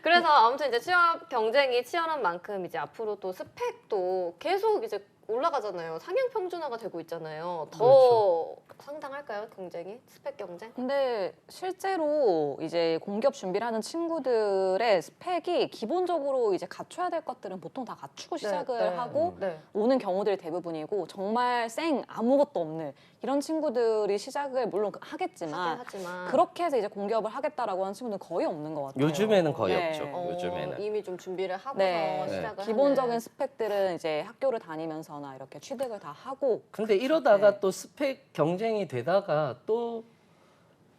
S1: 그래서 아무튼 이제 취업 경쟁이 치열한 만큼 이제 앞으로 또 스펙도 계속 이제 올라가잖아요. 상향 평준화가 되고 있잖아요. 더 상당할까요 경쟁이? 스펙 경쟁?
S2: 근데 실제로 이제 공기업 준비를 하는 친구들의 스펙이 기본적으로 이제 갖춰야 될 것들은 보통 다 갖추고 시작을
S1: 네.
S2: 하고
S1: 네.
S2: 오는 경우들이 대부분이고 정말 아무것도 없는 이런 친구들이 시작을 물론 하겠지만
S1: 하지만
S2: 그렇게 해서 이제 공기업을 하겠다라고 하는 친구들은 거의 없는 것 같아요.
S3: 요즘에는 거의
S2: 네.
S3: 없죠. 요즘에는.
S1: 이미 좀 준비를 하고서
S2: 네.
S1: 시작을
S2: 기본적인
S1: 하는.
S2: 스펙들은 이제 학교를 다니면서나 이렇게 취득을 다 하고
S3: 근데 이러다가
S2: 네.
S3: 또 스펙 경쟁이 되다가 또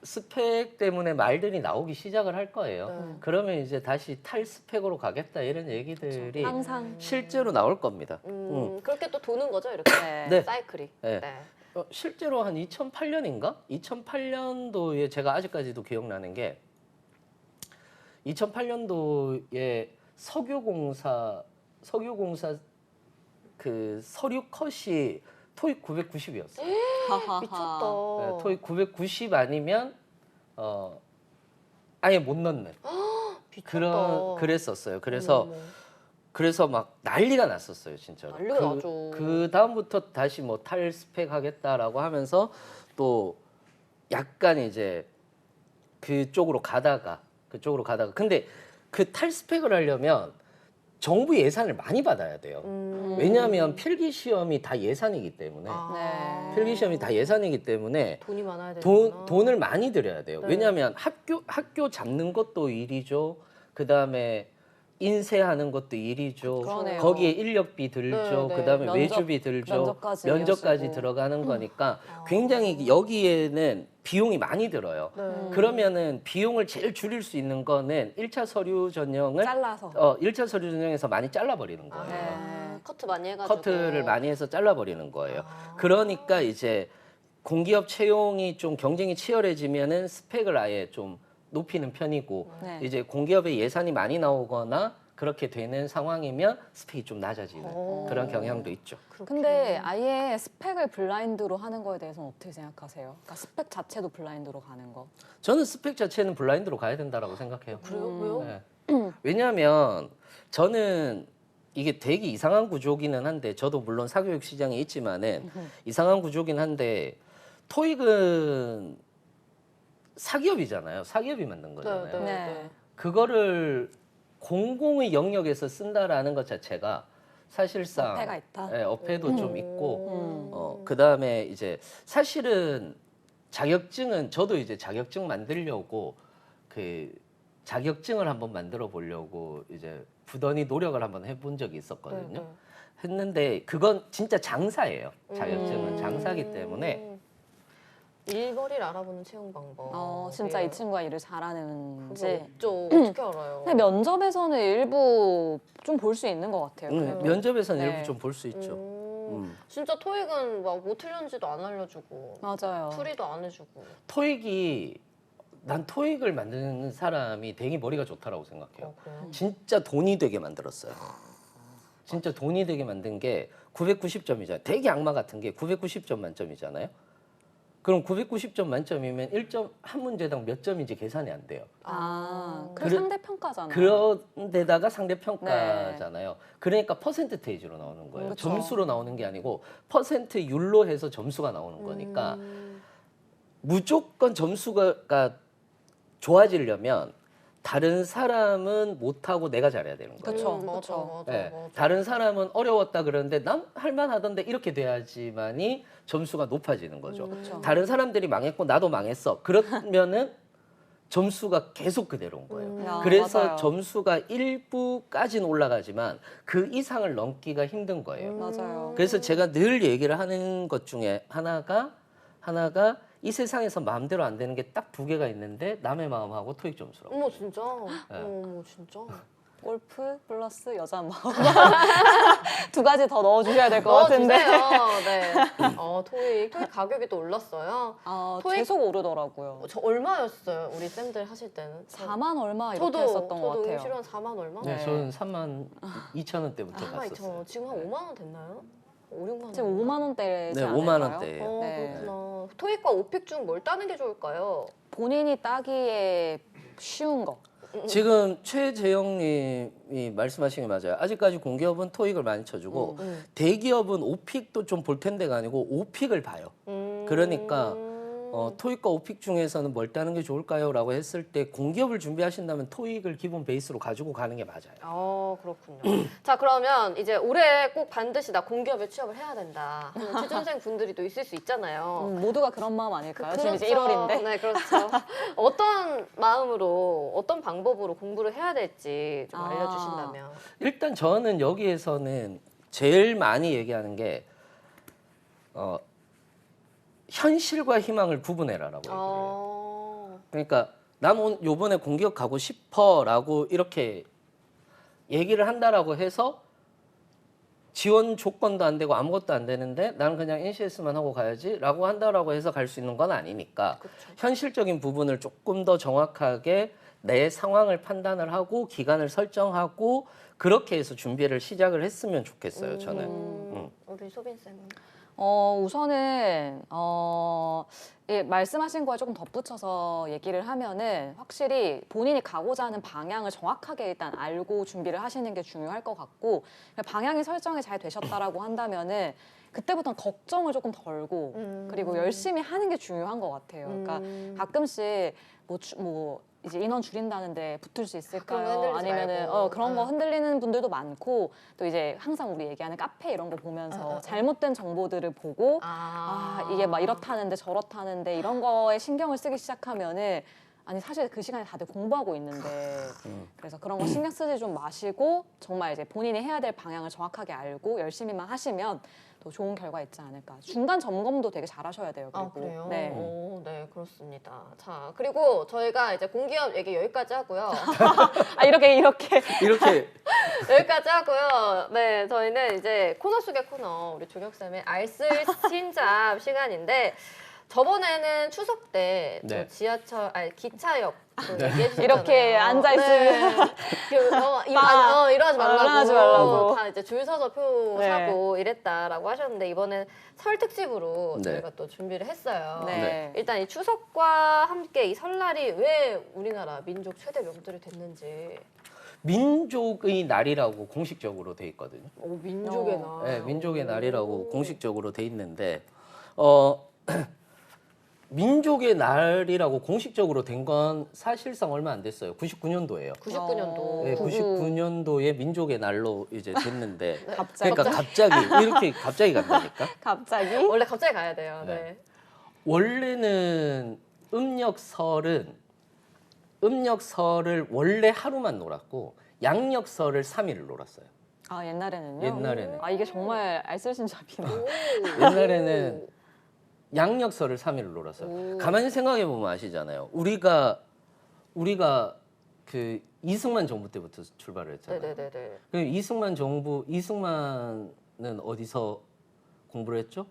S3: 스펙 때문에 말들이 나오기 시작을 할 거예요.
S1: 네.
S3: 그러면 이제 다시 탈스펙으로 가겠다 이런 얘기들이
S2: 항상
S3: 실제로 나올 겁니다.
S1: 그렇게 또 도는 거죠 이렇게
S2: 네.
S1: 사이클이.
S3: 네.
S1: 네.
S3: 실제로 한 2008년인가? 2008년도에 제가 아직까지도 기억나는 게 2008년도에 석유공사 그 서류 컷이 토익 990이었어요.
S2: 하하하.
S1: 미쳤다.
S3: 토익 990 아니면 아예 못 넣는
S1: 미쳤다.
S3: 그랬었어요. 그래서 막 난리가 났었어요, 진짜로.
S1: 난리가 나죠.
S3: 그 다음부터 다시 뭐 탈스펙 하겠다라고 하면서 또 약간 이제 그쪽으로 가다가 근데 그 탈스펙을 하려면 정부 예산을 많이 받아야 돼요. 왜냐하면 필기 시험이 다 예산이기 때문에
S2: 네.
S3: 필기 시험이 다 예산이기 때문에
S1: 돈이 많아야 되는구나.
S3: 돈을 많이 들여야 돼요.
S1: 네.
S3: 왜냐하면 학교 잡는 것도 일이죠. 그 다음에 인쇄하는 것도 일이죠.
S2: 그러네요.
S3: 거기에 인력비 들죠.
S1: 네, 네.
S3: 그다음에
S2: 면접,
S3: 외주비 들죠.
S2: 면접까지 이어지고.
S3: 들어가는 거니까 굉장히 여기에는 비용이 많이 들어요.
S1: 네.
S3: 그러면은 비용을 제일 줄일 수 있는 거는 1차 서류 전형을
S2: 잘라서.
S3: 1차 서류 전형에서 많이 잘라버리는 거예요.
S2: 네.
S1: 커트 많이 해가지고
S3: 커트를 많이 해서 잘라버리는 거예요.
S1: 아.
S3: 그러니까 이제 공기업 채용이 좀 경쟁이 치열해지면은 스펙을 아예 좀 높이는 편이고
S2: 네.
S3: 이제 공기업의 예산이 많이 나오거나 그렇게 되는 상황이면 스펙이 좀 낮아지는
S1: 오.
S3: 그런 경향도 있죠.
S2: 근데 아예 스펙을 블라인드로 하는 거에 대해서는 어떻게 생각하세요? 그러니까 스펙 자체도 블라인드로 가는 거.
S3: 저는 스펙 자체는 블라인드로 가야 된다라고 생각해요.
S1: 그래요? 왜요?
S3: 네. 왜냐하면 저는 이게 되게 이상한 구조기는 한데 저도 물론 사교육 시장에 있지만은 이상한 구조긴 한데 토익은 사기업이잖아요. 사기업이 만든 거잖아요.
S2: 네.
S3: 그거를 공공의 영역에서 쓴다라는 것 자체가 사실상
S2: 어폐가 있다.
S3: 예, 어폐도 좀 있고
S1: 음.
S3: 그다음에 이제 사실은 자격증은 저도 이제 자격증 만들려고 그 자격증을 한번 만들어 보려고 이제 부단히 노력을 한번 해본 적이 있었거든요.
S1: 네,
S3: 했는데 그건 진짜 장사예요. 자격증은
S1: 음.
S3: 장사기 때문에
S1: 일머리를 알아보는 채용 방법.
S2: 진짜
S1: 예.
S2: 이 친구가 일을 잘하는지.
S1: 그게 없죠. 어떻게 알아요?
S2: 근데 면접에서는 일부 좀 볼 수 있는 것 같아요. 그래도.
S3: 면접에서는
S2: 네.
S3: 일부 좀 볼 수 있죠.
S1: 진짜 토익은 막 뭐 틀렸는지도 안 알려주고
S2: 맞아요.
S1: 풀이도 안 해주고.
S3: 난 토익을 만드는 사람이 되게 머리가 좋다라고 생각해요.
S1: 그래요?
S3: 진짜 돈이 되게 만들었어요. 진짜 돈이 되게 만든 게 990점이잖아요. 되게 악마 같은 게 990점 만점이잖아요. 그럼 990점 만점이면 1점 한 문제당 몇 점인지 계산이 안 돼요.
S2: 그
S3: 그래-
S2: 상대 평가잖아요.
S3: 그런데다가 상대 평가잖아요. 그러니까 퍼센트테이지로 나오는 거예요.
S2: 그쵸.
S3: 점수로 나오는 게 아니고 퍼센트율로 해서 점수가 나오는 거니까 무조건 점수가 좋아지려면 다른 사람은 못하고 내가 잘해야 되는 거예요.
S2: 그쵸.
S1: 맞아,
S2: 그쵸.
S1: 맞아,
S3: 네,
S1: 맞아.
S3: 다른 사람은 어려웠다 그러는데 난 할만하던데 이렇게 돼야지만이 점수가 높아지는 거죠.
S2: 그쵸.
S3: 다른 사람들이 망했고 나도 망했어. 그러면은 점수가 계속 그대로인 거예요.
S2: 야,
S3: 그래서
S2: 맞아요.
S3: 점수가 1부까지는 올라가지만 그 이상을 넘기가 힘든 거예요.
S2: 맞아요.
S3: 그래서 제가 늘 얘기를 하는 것 중에 하나가 이 세상에서 마음대로 안 되는 게 딱 두 개가 있는데 남의 마음하고 토익 점수라고.
S1: 어머 진짜.
S3: 네.
S1: 어머 진짜.
S2: 골프 플러스 여자 마음. 2가지 더 넣어주셔야 될 것 같은데.
S1: 넣어주세요. 네. 토익 가격이 또 올랐어요. 토익-
S2: 계속 오르더라고요.
S1: 저 얼마였어요? 우리 쌤들 하실 때는?
S2: 4만 얼마 이렇게
S1: 저도
S2: 했었던 것
S1: 저도
S2: 같아요.
S1: 응시료 한 4만 얼마?
S3: 네,
S2: 네.
S3: 저는 3만 2천 원대부터
S1: 4만
S3: 갔었어요.
S1: 2천. 지금 한 5만 원 됐나요? 5, 6만 원.
S2: 지금 5만 원대지
S3: 네,
S2: 않을까요?
S3: 5만 원대예요.
S2: 네.
S1: 그렇구나. 토익과 오픽 중 뭘 따는 게 좋을까요?
S2: 본인이 따기에 쉬운 거.
S3: 지금 최재영님이 말씀하신 게 맞아요. 아직까지 공기업은 토익을 많이 쳐주고 대기업은 오픽도 좀 볼 텐데가 아니고 오픽을 봐요. 그러니까 토익과 오픽 중에서는 뭘 따는 게 좋을까요?라고 했을 때 공기업을 준비하신다면 토익을 기본 베이스로 가지고 가는 게 맞아요.
S1: 그렇군요. 자, 그러면 이제 올해 꼭 반드시 나 공기업에 취업을 해야 된다 하는 취준생 분들이 또 있을 수 있잖아요.
S2: 모두가 그런 마음 아닐까요? 지금 이제
S1: 그렇죠.
S2: 1월인데.
S1: 네, 그렇죠. 어떤 마음으로, 어떤 방법으로 공부를 해야 될지 좀 알려주신다면.
S3: 일단 저는 여기에서는 제일 많이 얘기하는 게 현실과 희망을 구분해라라고 얘기해요. 그러니까 난 요번에 공기업 가고 싶어라고 이렇게 얘기를 한다라고 해서 지원 조건도 안 되고 아무것도 안 되는데 나는 그냥 NCS만 하고 가야지라고 한다라고 해서 갈 수 있는 건 아니니까
S1: 그쵸.
S3: 현실적인 부분을 조금 더 정확하게 내 상황을 판단을 하고 기간을 설정하고 그렇게 해서 준비를 시작을 했으면 좋겠어요. 저는.
S1: 우리 소빈 쌤은.
S2: 우선은 예, 말씀하신 거에 조금 덧붙여서 얘기를 하면은 확실히 본인이 가고자 하는 방향을 정확하게 일단 알고 준비를 하시는 게 중요할 것 같고 방향이 설정이 잘 되셨다라고 한다면은 그때부터는 걱정을 조금 덜고 그리고 열심히 하는 게 중요한 것 같아요. 그러니까 가끔씩 뭐 이제 인원 줄인다는데 붙을 수
S1: 그런 거
S2: 있을까요?
S1: 흔들리지
S2: 아니면은
S1: 말고.
S2: 그런 거
S1: 응.
S2: 흔들리는 분들도 많고 또 이제 항상 우리 얘기하는 카페 이런 거 보면서 잘못된 정보들을 보고 이게 막 이렇다는데 저렇다는데 이런 거에 신경을 쓰기 시작하면은 아니 사실 그 시간에 다들 공부하고 있는데 그래서 그런 거 신경 쓰지 좀 마시고 정말 이제 본인이 해야 될 방향을 정확하게 알고 열심히만 하시면 또 좋은 결과 있지 않을까. 중간 점검도 되게 잘하셔야 돼요. 그리고
S1: 그래요?
S2: 네.
S1: 오, 네, 그렇습니다. 자, 그리고 저희가 이제 공기업 얘기 여기까지 하고요.
S2: 이렇게
S3: 이렇게
S1: 여기까지 하고요. 네, 저희는 이제 코너 속의 코너, 우리 조경쌤의 알쓸신잡 시간인데, 저번에는 추석 때 또
S3: 네.
S1: 지하철, 아니 기차역 얘기해 주셨잖아요.
S2: 이렇게 앉아 있으면
S1: 일어나지 말라고.
S2: 일어나지 말라고.
S1: 다 이제 줄 서서 표
S2: 네.
S1: 사고 이랬다라고 하셨는데 이번엔 설 특집으로
S3: 네.
S1: 저희가 또 준비를 했어요.
S2: 네.
S1: 일단 이 추석과 함께 이 설날이 왜 우리나라 민족 최대 명절이 됐는지.
S3: 민족의 날이라고 공식적으로 돼 있거든요.
S1: 오, 민족의 날.
S3: 네, 민족의 날이라고 공식적으로 돼 있는데 민족의 날이라고 공식적으로 된 건 사실상 얼마 안 됐어요. 99년도예요.
S1: 99년도.
S3: 네,
S2: 99.
S3: 99년도에 민족의 날로 이제 됐는데
S2: 갑자기
S3: 그러니까 갑자기 이렇게 갑자기 간다니까.
S2: 갑자기
S1: 원래 갑자기 가야 돼요. 네.
S3: 네. 원래는 음력설을 원래 하루만 놀았고 양력설을 3일을 놀았어요.
S2: 옛날에는요.
S3: 옛날에는.
S2: 이게 정말 알쓸신잡이네.
S1: 오.
S3: 옛날에는 양력설을 3일을 놀았어요.
S1: 오.
S3: 가만히 생각해 보면 아시잖아요. 우리가 그 이승만 정부 때부터 출발을 했잖아요.
S1: 네네네네.
S3: 그 이승만은 어디서 공부를 했죠?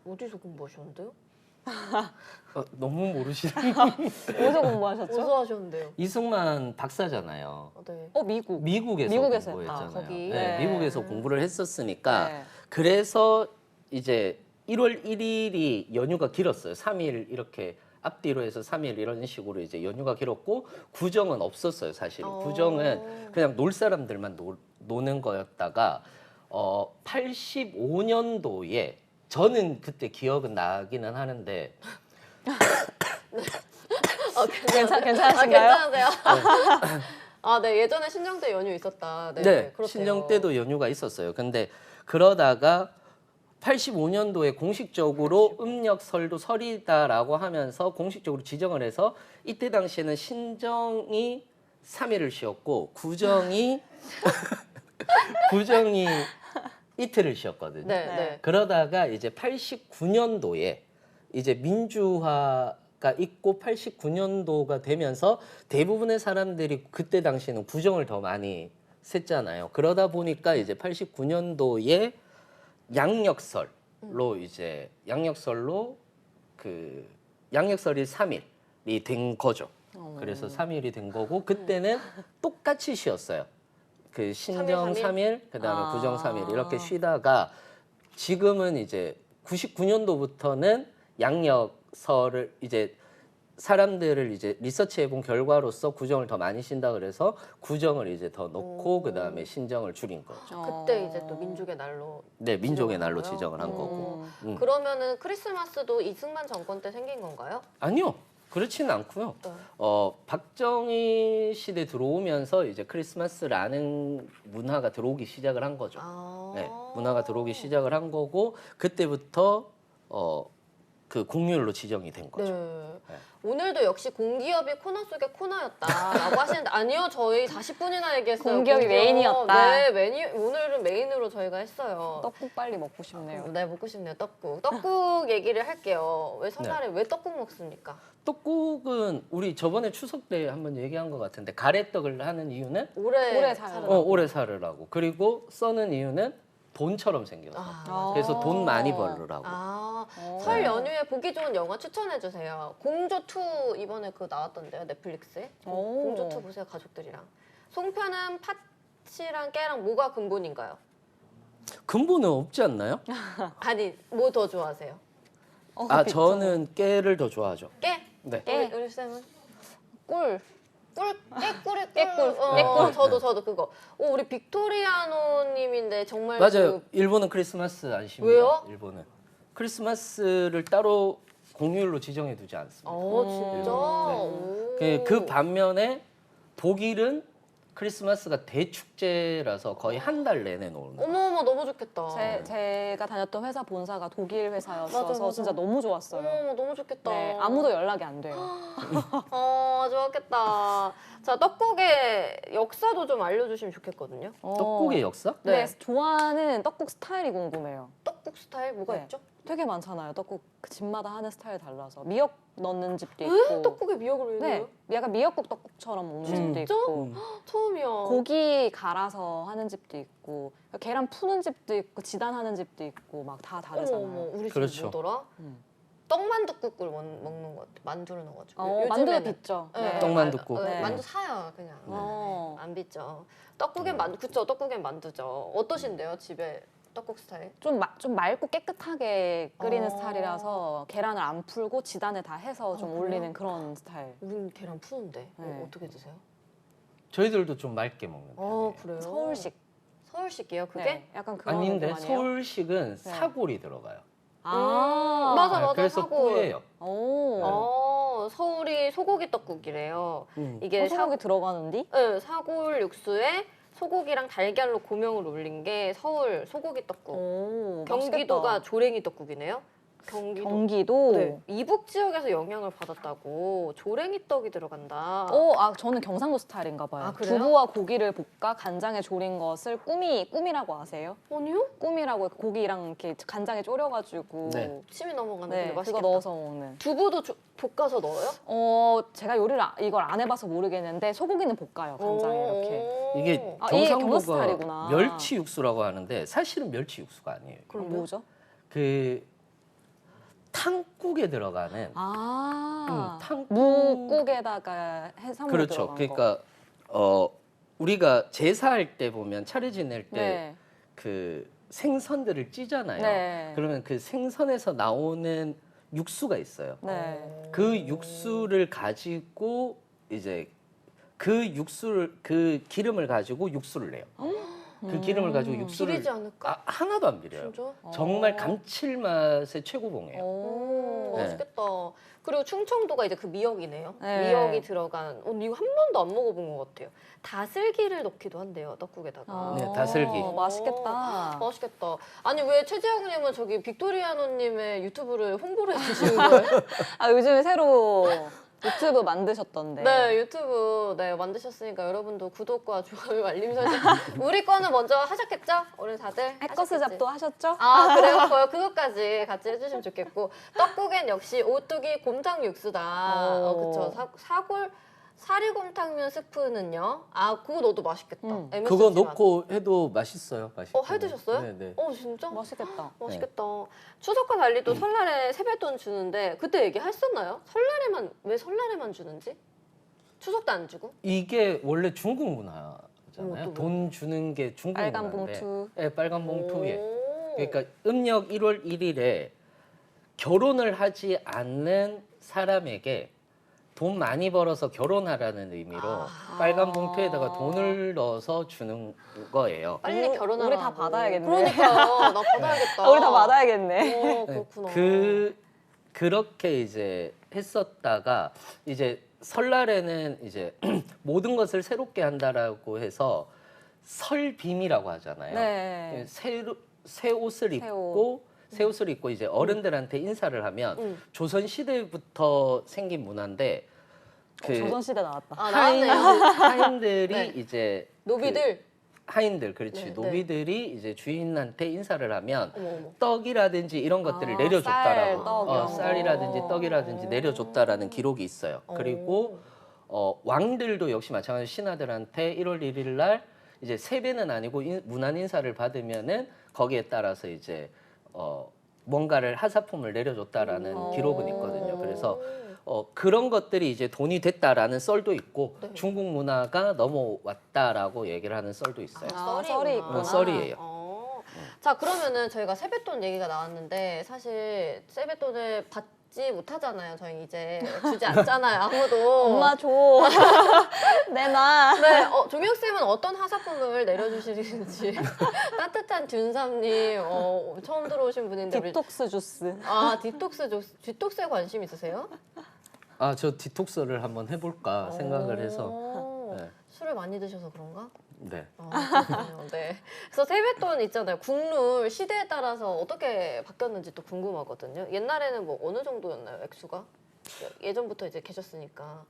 S1: 어디서 공부하셨는데요?
S3: 너무 모르시는.
S2: 어디서 공부하셨죠?
S1: 어디서 하셨는데요?
S3: 이승만 박사잖아요.
S1: 네.
S2: 미국.
S3: 미국에서
S2: 미국에서
S3: 공부했잖아요.
S1: 거기.
S3: 네,
S2: 네.
S3: 미국에서 공부를 했었으니까
S2: 네.
S3: 그래서 이제 1월 1일이 연휴가 길었어요. 3일 이렇게 앞뒤로 해서 3일 이런 식으로 이제 연휴가 길었고 구정은 없었어요. 사실 구정은 그냥 놀 사람들만 노는 거였다가 85년도에 저는 그때 기억은 나기는 하는데
S2: 괜찮으신가요?
S1: 괜찮으세요? 네, 예전에 신정 때 연휴 있었다. 네,
S3: 네,
S1: 그렇대요.
S3: 신정 때도 연휴가 있었어요. 근데 그러다가 85년도에 공식적으로 음력설도 설이다라고 하면서 공식적으로 지정을 해서 이때 당시에는 신정이 3일을 쉬었고 구정이 이틀을 쉬었거든요.
S1: 네,
S2: 네.
S1: 네.
S3: 그러다가 이제 89년도에 이제 민주화가 있고 89년도가 되면서 대부분의 사람들이 그때 당시에는 구정을 더 많이 셌잖아요. 그러다 보니까 이제 89년도에 양력설로 이제 양력설이 3일이 된 거죠. 그래서 3일이 된 거고 그때는 똑같이 쉬었어요. 그 신정 3일, 그다음에 구정 3일 이렇게 쉬다가 지금은 이제 99년도부터는 양력설을 이제 사람들을 이제 리서치해 본 결과로서 구정을 더 많이 쉰다 그래서 구정을 이제 더 넣고 그다음에 신정을 줄인 거죠.
S1: 그때 이제 또 민족의 날로.
S3: 네, 민족의
S1: 지정한
S3: 날로
S1: 거예요?
S3: 지정을 한 거고.
S1: 그러면은 크리스마스도 이승만 정권 때 생긴 건가요?
S3: 아니요. 그렇지는 않고요.
S1: 네.
S3: 박정희 시대 들어오면서 이제 크리스마스라는 문화가 들어오기 시작을 한 거죠. 네, 문화가 들어오기 시작을 한 거고 그때부터 그 공휴일로 지정이 된 거죠.
S1: 네. 오늘도 역시 공기업이 코너 속의 코너였다라고 하시는데 아니요, 저희 40분이나 얘기했어요.
S2: 공기업이 메인이었다.
S1: 네, 오늘은 메인으로 저희가 했어요.
S2: 떡국 빨리 먹고 싶네요.
S1: 네, 먹고 싶네요. 떡국 얘기를 할게요. 왜 설날에 왜 떡국 먹습니까?
S3: 떡국은 우리 저번에 추석 때 한번 얘기한 것 같은데 가래떡을 하는 이유는
S1: 오래
S2: 살으라고.
S3: 오래 살으라고. 그리고 써는 이유는 돈처럼 생겨서.
S1: 맞아요.
S3: 그래서 돈 많이 벌으라고.
S1: 설 연휴에 보기 좋은 영화 추천해 주세요. 공조 2 이번에 그거 나왔던데요, 넷플릭스에. 공조 2 보세요, 가족들이랑. 송편은 팥이랑 깨랑 뭐가 근본인가요?
S3: 근본은 없지 않나요?
S1: 아니, 뭐 더 좋아하세요?
S3: 저는 깨를 더 좋아하죠.
S1: 깨?
S3: 네.
S1: 우리 쌤은?
S2: 꿀.
S1: 깨꿀이
S2: 깨꿀.
S1: 저도 그거. 우리 빅토리아노님인데 정말
S3: 맞아요. 일본은 크리스마스 안 쉽니다.
S1: 왜요?
S3: 일본은 크리스마스를 따로 공휴일로 지정해두지 않습니다.
S1: 진짜?
S3: 네. 그 반면에 독일은 크리스마스가 대축제라서 거의 한 달 내내 놀는 거예요.
S1: 어머어머 너무 좋겠다.
S2: 제가 다녔던 회사 본사가 독일 회사였어서
S1: 맞아, 맞아.
S2: 진짜 너무 좋았어요.
S1: 어머어머 너무 좋겠다.
S2: 네, 아무도 연락이 안 돼요.
S1: 좋았겠다. 자, 떡국의 역사도 좀 알려주시면 좋겠거든요.
S3: 떡국의 역사?
S2: 네.
S1: 네.
S2: 좋아하는 떡국 스타일이 궁금해요.
S1: 떡국 스타일 뭐가
S2: 네.
S1: 있죠?
S2: 되게 많잖아요. 떡국 그 집마다 하는 스타일 달라서 미역 넣는 집도
S1: 에?
S2: 있고.
S1: 떡국에 미역을 왜
S2: 네,
S1: 넣어요?
S2: 약간 미역국 떡국처럼 먹는 집도
S1: 진짜?
S2: 있고.
S1: 처음이야.
S2: 고기 갈아서 하는 집도 있고 계란 푸는 집도 있고 지단하는 집도 있고 막 다 다르잖아요.
S1: 어머, 우리 집
S3: 그렇죠.
S1: 뭐더라?
S2: 음.
S1: 떡만둣국을 먹는 것 같아. 만두를 넣어가지고.
S2: 만두도
S1: 요즘에는.
S2: 빚죠.
S1: 네.
S3: 떡만둣국.
S1: 네.
S2: 네.
S1: 만두 사요 그냥.
S2: 어.
S1: 안 빚죠. 떡국엔 만두. 그쵸. 떡국엔 만두죠. 어떠신데요 집에 떡국 스타일?
S2: 좀 맑고 깨끗하게 끓이는
S1: 어.
S2: 스타일이라서 계란을 안 풀고 지단을 다 해서 좀
S1: 그래요?
S2: 올리는 그런 스타일.
S1: 우린 계란 푸는데
S2: 네.
S1: 어떻게 드세요?
S3: 저희들도 좀 맑게 먹는 편이에요.
S1: 그래요?
S2: 서울식.
S1: 서울식이에요 그게?
S2: 네, 약간 그런
S3: 아닌데
S2: 느낌 아니에요?
S3: 서울식은 사골이 들어가요.
S2: 아,
S1: 맞아,
S3: 네, 그래서
S1: 사골.
S3: 꾸예요.
S2: 오.
S1: 서울이 소고기 떡국이래요. 이게
S2: 소고기 들어가는디?
S1: 네, 사골 육수에 소고기랑 달걀로 고명을 올린 게 서울 소고기 떡국.
S2: 오,
S1: 경기도가
S2: 맛있겠다.
S1: 조랭이 떡국이네요. 경기도.
S2: 네.
S1: 이북 지역에서 영향을 받았다고 조랭이 떡이 들어간다.
S2: 저는 경상도 스타일인가 봐요.
S1: 아, 그래요?
S2: 두부와 고기를 볶아 간장에 졸인 것을 꾸미라고 아세요?
S1: 아니요?
S2: 꾸미라고 고기랑 이렇게 간장에 졸여가지고
S3: 네.
S1: 침이 넘어가는데
S2: 네,
S1: 맛있겠다.
S2: 그거 넣어서 먹는.
S1: 두부도 볶아서 넣어요?
S2: 제가 요리를 이걸 안 해봐서 모르겠는데 소고기는 볶아요 간장에 이렇게.
S3: 이게
S2: 이게 경상
S3: 경상도가
S2: 스타일이구나.
S3: 멸치 육수라고 하는데 사실은 멸치 육수가 아니에요.
S2: 그럼 뭐죠?
S3: 그 탕국에 들어가는 탕국.
S2: 무국에다가 해산물
S3: 그렇죠.
S2: 들어간 거.
S3: 그러니까 우리가 제사할 때 보면 차례 지낼 때
S2: 네.
S3: 그 생선들을 찌잖아요.
S2: 네.
S3: 그러면 그 생선에서 나오는 육수가 있어요.
S2: 네.
S3: 그 육수를 가지고 이제 그 기름을 가지고 육수를 내요. 그 기름을 가지고 육수를
S1: 비리지 않을까?
S3: 하나도 안 비려요.
S1: 진짜?
S3: 정말 감칠맛의 최고봉이에요. 네.
S1: 맛있겠다. 그리고 충청도가 이제 그 미역이네요.
S2: 네.
S1: 미역이 들어간. 이거 한 번도 안 먹어본 것 같아요. 다슬기를 넣기도 한대요 떡국에다가.
S3: 네, 다슬기.
S2: 맛있겠다.
S1: 맛있겠다. 아니 왜 최지영님은 저기 빅토리아노님의 유튜브를 홍보를 해주시는 거예요?
S2: 요즘에 새로 유튜브 만드셨던데.
S1: 네 유튜브 만드셨으니까 여러분도 구독과 좋아요 알림 설정. 우리 거는 먼저 하셨겠죠? 우리 다들
S2: 해커스
S1: 하셨겠지?
S2: 잡도 하셨죠?
S1: 그래요? 그것까지 같이 해주시면 좋겠고 떡국엔 역시 오뚜기 곰탕 육수다. 그쵸. 사골 사리곰탕면 스프는요? 그거 넣어도 맛있겠다. MSG
S3: 그거
S1: 맛.
S3: 넣고 해도 맛있어요. 맛있고.
S1: 해드셨어요?
S3: 네네.
S1: 진짜?
S2: 맛있겠다.
S1: 맛있겠다. 추석과 달리 또 설날에 세뱃돈 주는데 그때 얘기했었나요? 왜 설날에만 주는지? 추석 때 안 주고?
S3: 이게 원래 중국
S1: 또
S3: 문화잖아요.
S1: 뭐?
S3: 돈 주는 게 중국
S2: 빨간
S3: 문화인데.
S2: 봉투.
S3: 네, 빨간 봉투에.
S1: 오.
S3: 그러니까 음력 1월 1일에 결혼을 하지 않는 사람에게 돈 많이 벌어서 결혼하라는 의미로 빨간 봉투에다가 돈을 넣어서 주는 거예요.
S1: 빨리 결혼하라.
S2: 우리 다 받아야겠네.
S1: 그러니까요. 나 받아야겠다.
S2: 우리 다 받아야겠네.
S1: 그렇구나.
S3: 그렇게 이제 했었다가 이제 설날에는 이제 모든 것을 새롭게 한다라고 해서 설빔이라고 하잖아요.
S2: 네.
S3: 새 옷을 입고 이제 어른들한테 인사를 하면 조선 시대부터 생긴 문화인데
S2: 조선시대 나왔다.
S1: 나왔네요.
S3: 하인들이
S1: 네.
S3: 이제
S1: 노비들.
S3: 하인들 그렇지
S1: 네,
S3: 노비들이 이제 주인한테 인사를 하면
S1: 어머.
S3: 떡이라든지 이런 것들을
S2: 쌀,
S3: 내려줬다라고
S2: 떡 이런 거.
S3: 쌀이라든지 떡이라든지 내려줬다라는 기록이 있어요. 그리고 왕들도 역시 마찬가지로 신하들한테 1월 1일 날 이제 세배는 아니고 문안 인사를 받으면은 거기에 따라서 이제 뭔가를 하사품을 내려줬다라는 기록은 있거든요. 그래서 그런 것들이 이제 돈이 됐다라는 썰도 있고 중국 문화가 넘어왔다라고 얘기를 하는 썰도 있어요.
S2: 썰이 있구나.
S3: 썰이에요.
S1: 자 그러면은 저희가 세뱃돈 얘기가 나왔는데 사실 세뱃돈을 받지 못하잖아요. 저희 이제 주지 않잖아요. 아무도.
S2: 엄마 줘. 내놔.
S1: 네, 종혁 쌤은 어떤 하사품을 내려주시는지 따뜻한 균삼님 처음 들어오신 분인데
S2: 디톡스 주스.
S1: 디톡스에 관심 있으세요?
S3: 아, 저 디톡스를 한번 해볼까 생각을 해서. 네.
S1: 술을 많이 드셔서 그런가?
S3: 네.
S1: 그렇군요. 네. 그래서 세뱃돈 있잖아요. 국룰 시대에 따라서 어떻게 바뀌었는지 또 궁금하거든요. 옛날에는 뭐 어느 정도였나요, 액수가? 예전부터 이제 계셨으니까.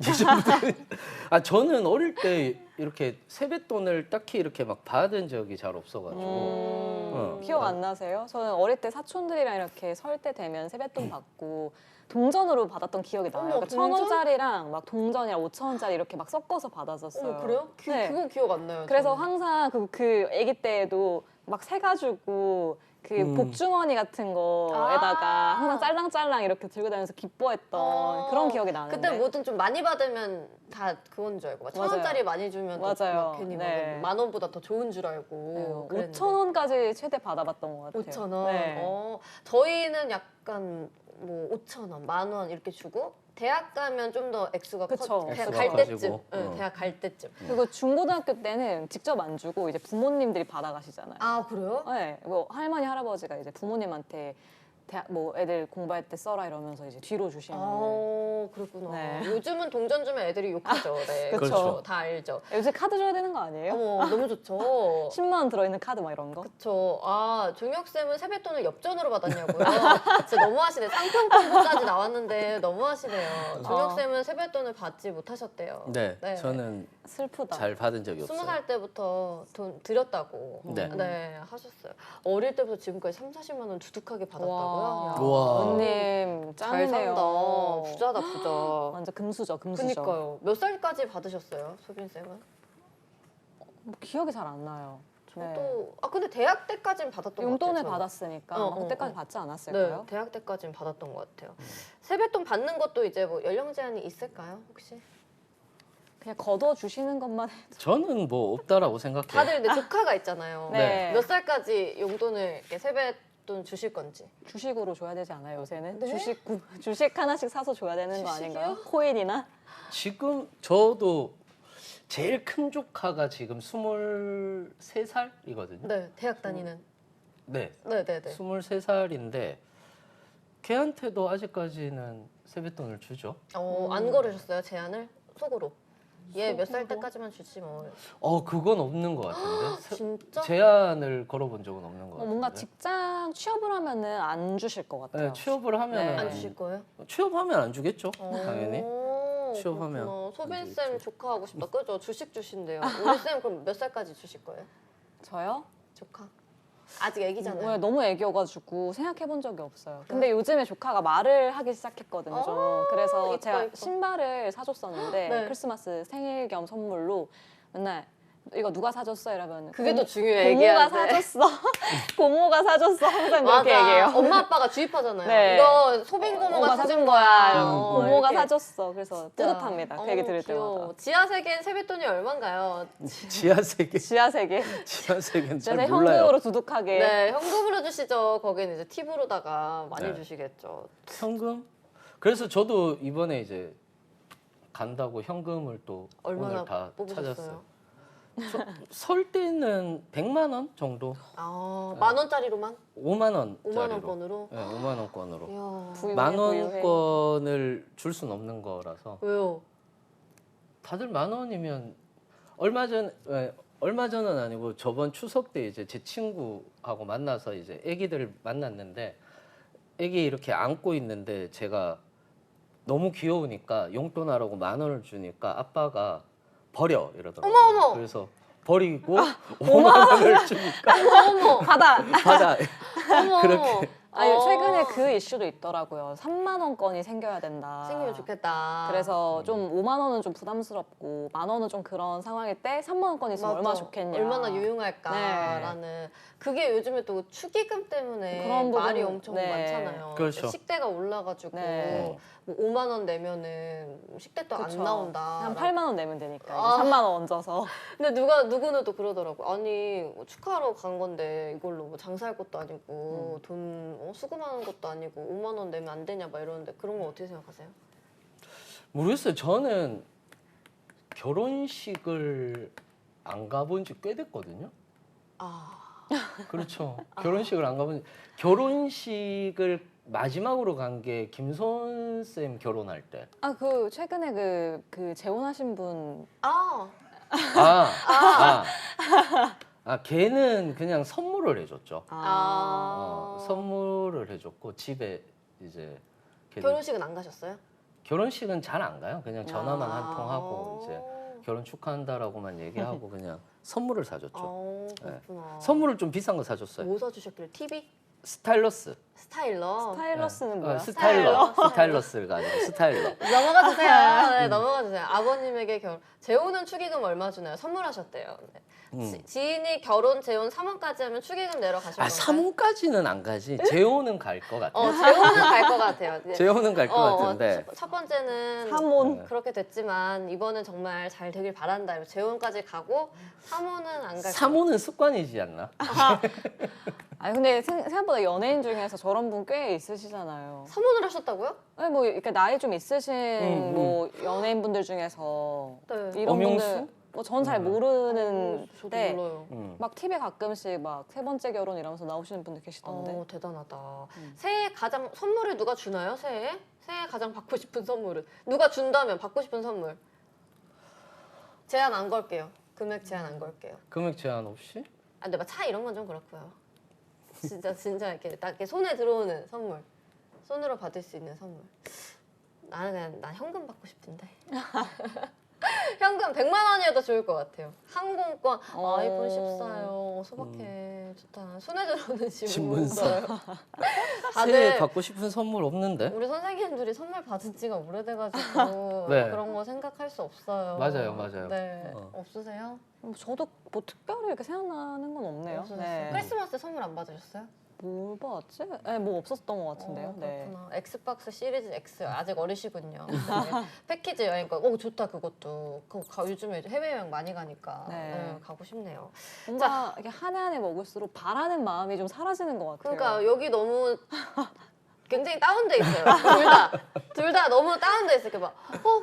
S3: 아, 저는 어릴 때 이렇게 세뱃돈을 딱히 이렇게 막 받은 적이 잘 없어가지고.
S2: 기억 안 나세요? 저는 어릴 때 사촌들이랑 이렇게 설 때 되면 세뱃돈 받고 동전으로 받았던 기억이 나요.
S1: 어머,
S2: 그러니까
S1: 동전?
S2: 1,000원짜리랑 막 동전이랑 5,000원짜리 이렇게 막 섞어서 받았었어요.
S1: 그래요?
S2: 네.
S1: 그거 기억 안 나요.
S2: 그래서
S1: 저는.
S2: 항상 그 아기 때에도 막 세가지고 그 복주머니 같은 거에다가 항상 짤랑짤랑 이렇게 들고 다니면서 기뻐했던 그런 기억이 나는데.
S1: 그때 뭐든 좀 많이 받으면 다 그건 줄 알고 막
S2: 맞아요.
S1: 1,000원짜리 많이 주면 또
S2: 맞아요.
S1: 막 괜히
S2: 네.
S1: 만 원보다 더 좋은 줄 알고
S2: 네, 5,000원까지 최대 받아봤던 것 같아요.
S1: 5,000원.
S2: 네.
S1: 저희는 약간 뭐 5,000원, 만 원 이렇게 주고 대학 가면 좀 더 액수가
S2: 그쵸.
S1: 대학
S3: 액수가
S1: 갈
S3: 커지고.
S1: 때쯤. 응, 대학 갈 때쯤.
S2: 그리고 중고등학교 때는 직접 안 주고 이제 부모님들이 받아가시잖아요.
S1: 아 그래요?
S2: 네, 뭐 할머니 할아버지가 이제 부모님한테 대학 뭐 애들 공부할 때 써라 이러면서 이제 뒤로 주시는.
S1: 그렇구나.
S2: 네.
S1: 요즘은 동전 주면 애들이 욕하죠. 네,
S2: 그쵸.
S3: 그렇죠.
S1: 다 알죠.
S2: 요새 카드 줘야 되는 거 아니에요?
S1: 너무 좋죠.
S2: 10만 원 들어있는 카드 막 이런 거.
S1: 그쵸. 종혁 쌤은 세뱃돈을 엽전으로 받았냐고요? 진짜 너무하시네. 상품권까지 나왔는데 너무하시네요. 종혁 쌤은 세뱃돈을 받지 못하셨대요.
S3: 네, 저는
S2: 슬프다.
S3: 잘 받은 적이 없어요.
S1: 20살 때부터 돈 드렸다고
S3: 네.
S1: 하셨어요. 어릴 때부터 지금까지 3, 40만 원 두둑하게 받았다고요? 야.
S3: 우와.
S2: 언님
S1: 잘
S2: 짱이네요.
S1: 산다. 부자다 부자.
S2: 완전 금수저.
S1: 그니까요. 몇 살까지 받으셨어요, 소빈 쌤은?
S2: 뭐 기억이 잘 안 나요. 네.
S1: 근데 대학 때까지는 받았던 것 같아요.
S2: 용돈을
S1: 저는.
S2: 받았으니까
S1: 어,
S2: 아마
S1: 어,
S2: 그때까지
S1: 어.
S2: 받지
S1: 네,
S2: 않았을까요?
S1: 대학 때까지는 받았던 것 같아요. 세뱃돈 받는 것도 이제 뭐 연령 제한이 있을까요, 혹시?
S2: 그냥 걷어 주시는 것만 해도.
S3: 저는 뭐 없다라고 생각해요.
S1: 다들 근데 조카가 있잖아요.
S2: 네.
S1: 몇 살까지 용돈을 이렇게 세뱃돈 주실 건지.
S2: 주식으로 줘야 되지 않아요 요새는?
S1: 네?
S2: 주식 하나씩 사서 줘야 되는 거
S1: 주식이요?
S2: 아닌가요? 코인이나?
S3: 지금 저도 제일 큰 조카가 지금 23살이거든요.
S1: 네, 대학 다니는.
S3: 네.
S1: 네네네.
S3: 23살인데 걔한테도 아직까지는 세뱃돈을 주죠.
S1: 안 걸으셨어요, 제한을? 속으로. 얘 몇 살 때까지만 주지 뭐.
S3: 그건 없는 것 같은데.
S1: 진짜?
S3: 제한을 걸어본 적은 없는 것 같은데.
S2: 뭔가 직장 취업을 하면은 안 주실 것 같아요.
S3: 네, 취업을 하면
S2: 네.
S1: 안 주실 거예요?
S3: 취업하면 안 주겠죠. 당연히. 취업하면
S1: 그렇구나. 소빈
S3: 안
S1: 쌤 조카 하고 싶다. 그죠? 주식 주신대요. 우리 쌤 그럼 몇 살까지 주실 거예요?
S2: 저요?
S1: 조카. 아직 애기잖아요.
S2: 왜 너무 애기여가지고 생각해본 적이 없어요. 근데 요즘에 조카가 말을 하기 시작했거든요. 좀. 그래서
S1: 이뻐,
S2: 제가
S1: 이뻐.
S2: 신발을 사줬었는데
S1: 네.
S2: 크리스마스 생일 겸 선물로 맨날 이거 누가 사줬어? 이러면
S1: 그게 더 중요해,
S2: 고모가
S1: 애기한테.
S2: 사줬어. 고모가 사줬어. 항상
S1: 맞아.
S2: 그렇게 얘기해요.
S1: 엄마 아빠가 주입하잖아요.
S2: 네.
S1: 이거 소빈 고모가
S2: 고모가
S1: 사준
S2: 사준
S1: 거야.
S2: 거야.
S1: 어,
S2: 고모가
S1: 이렇게.
S2: 사줬어. 그래서
S1: 진짜.
S2: 뿌듯합니다. 그 얘기 들을
S1: 귀여워.
S2: 때마다.
S1: 지하 세계엔 세뱃돈이 얼마인가요?
S3: 지하 세계.
S2: 지하 세계.
S3: 지하 세계는 잘
S2: 그래서
S3: 몰라요.
S2: 현금으로 두둑하게.
S1: 네, 현금으로 주시죠. 거기는 이제 팁으로다가 많이
S3: 네.
S1: 주시겠죠.
S3: 현금? 그래서 저도 이번에 이제 간다고 현금을 또
S1: 얼마나
S3: 오늘 다
S1: 뽑으셨어요?
S3: 찾았어요. 설 때는 100만 원 정도,
S1: 만 원짜리로만?
S3: 5만 원
S1: 5만 원권으로?
S3: 네, 5만 원권으로.
S1: 이야.
S2: 부유해,
S3: 만
S2: 부유해.
S3: 원권을 줄 수는 없는 거라서
S1: 왜요?
S3: 다들 만 원이면 얼마 전은 아니고 저번 추석 때 이제 제 친구하고 만나서 이제 아기들을 만났는데 아기 이렇게 안고 있는데 제가 너무 귀여우니까 용돈하라고 만 원을 주니까 아빠가 버려 이러더라고요.
S1: 어머.
S3: 그래서 버리고 5만 원을 주니까
S1: 어머,
S2: 받아.
S3: 받아.
S1: 어머.
S3: 그렇게.
S2: 아니 최근에 그 이슈도 있더라고요. 3만 원권이 생겨야 된다.
S1: 생기면 좋겠다.
S2: 그래서 좀 5만 원은 좀 부담스럽고 만 원은 좀 그런 상황일 때 3만 원권 있으면
S1: 맞아.
S2: 얼마나 좋겠냐.
S1: 얼마나 유용할까라는 그게 요즘에 또 축의금 때문에
S2: 그런
S1: 말이
S2: 부분은-
S1: 엄청
S2: 네.
S1: 많잖아요.
S3: 그렇죠.
S1: 식대가 올라가지고
S2: 네.
S1: 뭐 5만 원 내면은 식대 또 안
S2: 그쵸.
S1: 나온다.
S2: 한 8만 원 내면 되니까
S1: 아.
S2: 3만 원 얹어서.
S1: 근데 누구는 또 그러더라고. 아니 뭐 축하하러 간 건데 이걸로 뭐 장사할 것도 아니고 돈 수금하는 것도 아니고 5만 원 내면 안 되냐 막 이러는데 그런 거 어떻게 생각하세요?
S3: 모르겠어요. 저는 결혼식을 안 가본 지 꽤 됐거든요.
S1: 아,
S3: 그렇죠. 결혼식을 안 가본 결혼식을 마지막으로 간 게 김소은 쌤 결혼할 때.
S2: 아, 그 최근에 그 재혼하신 분
S1: 아,
S3: 걔는 그냥 선물을 해줬죠.
S1: 아.
S3: 선물을 해줬고 집에 이제 걔들
S1: 결혼식은 안 가셨어요?
S3: 결혼식은 잘 안 가요. 그냥 전화만
S2: 아.
S3: 한 통 하고 이제 결혼 축하한다라고만 얘기하고 그냥 선물을 사줬죠.
S1: 그렇구나.
S3: 선물을 좀 비싼 거 사줬어요.
S1: 뭐 사주셨길래? TV?
S3: 스타일러스.
S1: 스타일러.
S2: 스타일러스는 뭐야?
S3: 스타일러스가 아니고 스타일러.
S1: 넘어가 주세요. 네, 넘어가 주세요. 아버님에게 재혼은 축의금 얼마 주나요? 선물하셨대요. 네. 지인이 결혼 재혼 3원까지 하면 축의금 내러 가실 건가요?
S3: 3호까지는 안 가지. 재혼은 갈 것 같아요.
S1: 재혼은 갈 것 같아요. 이제
S3: 재혼은 갈 것 같은데.
S1: 첫 번째는
S2: 3혼.
S1: 그렇게 됐지만 이번은 정말 잘 되길 바란다. 재혼까지 가고 3호는 안 갈.
S3: 3호는 습관이지 않나?
S2: 아니 근데 생각보다 연예인 중에서 저런 분 꽤 있으시잖아요.
S1: 3혼을 하셨다고요?
S2: 아니 뭐 이렇게 나이 좀 있으신 뭐
S3: 음.
S2: 연예인 분들 중에서
S1: 네.
S2: 이런
S3: 엄영수?
S2: 분들 뭐 전 잘 모르는데
S1: 저도 몰라요.
S2: 막 TV에 가끔씩 막 세 번째 결혼 이러면서 나오시는 분들 계시던데.
S1: 대단하다. 새해 가장 선물을 누가 주나요? 새해 가장 받고 싶은 선물은 누가 준다면 받고 싶은 선물 제한 안 걸게요. 금액 제한 안 걸게요.
S3: 금액 제한 없이?
S1: 근데 막 차 이런 건 좀 그렇고요. 진짜 이렇게 딱 이렇게 손에 들어오는 선물, 손으로 받을 수 있는 선물. 나는 그냥 난 현금 받고 싶은데. 현금 100만 원이어도 좋을 것 같아요. 항공권, 아이폰 14요. 소박해, 좋다. 손에 들어오는
S3: 신문서.
S1: 신문서.
S3: 새해
S1: 다들
S3: 받고 싶은 선물 없는데?
S1: 우리 선생님들이 선물 받은 지가 오래돼가지고
S3: 네.
S1: 그런 거 생각할 수 없어요.
S3: 맞아요.
S1: 네, 없으세요?
S2: 저도 뭐 특별히 이렇게 생각나는 건 없네요.
S1: 없으셨어요? 크리스마스 선물 안 받으셨어요?
S2: 뭘 받았지? 네, 뭐 없었던 것 같은데요. 네.
S1: 그렇구나. 엑스박스 시리즈 X 아직 어리시군요. 네. 패키지 여행권. 좋다 그것도. 요즘에 해외여행 많이 가니까
S2: 네.
S1: 가고 싶네요.
S2: 뭔가 이렇게 한 해 한 해 먹을수록 바라는 마음이 좀 사라지는 것 같아요.
S1: 그러니까 여기 너무 굉장히 다운돼 있어요. 둘 다 너무 다운돼 있어요. 이렇게 막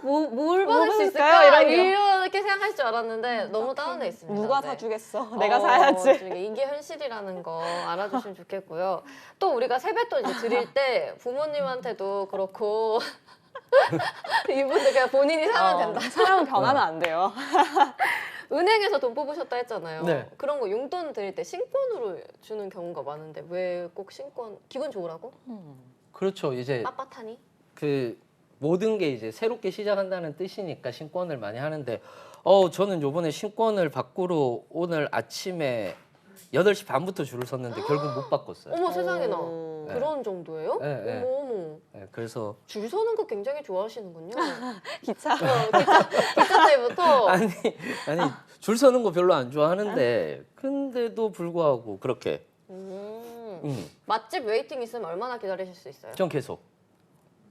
S1: 뭘 받을 수 있을까? 이렇게 생각하실 줄 알았는데 너무 다운돼 있습니다.
S2: 누가
S1: 네.
S2: 사주겠어? 내가 사야지.
S1: 좀 이게 현실이라는 거 알아주시면 좋겠고요. 또 우리가 세뱃돈 이제 드릴 때 부모님한테도 그렇고 이분들 그냥 본인이 사면 된다.
S2: 사람은 변하면 안 돼요.
S1: 은행에서 돈 뽑으셨다 했잖아요.
S3: 네.
S1: 그런 거 용돈 드릴 때 신권으로 주는 경우가 많은데 왜 꼭 신권? 기분 좋으라고?
S3: 그렇죠. 이제
S1: 빳빳하니?
S3: 그 모든 게 이제 새롭게 시작한다는 뜻이니까 신권을 많이 하는데 저는 요번에 신권을 바꾸러 오늘 아침에 8시 반부터 줄을 섰는데 결국 못 바꿨어요.
S1: 어머 세상에나.
S2: 네.
S1: 그런 정도예요?
S3: 네.
S1: 어머.
S3: 네, 그래서
S1: 줄 서는 거 굉장히 좋아하시는군요.
S2: 기차.
S1: 기차 때부터.
S3: 아니 줄 서는 거 별로 안 좋아하는데 근데도 불구하고 그렇게
S1: 맛집 웨이팅 있으면 얼마나 기다리실 수 있어요?
S3: 전 계속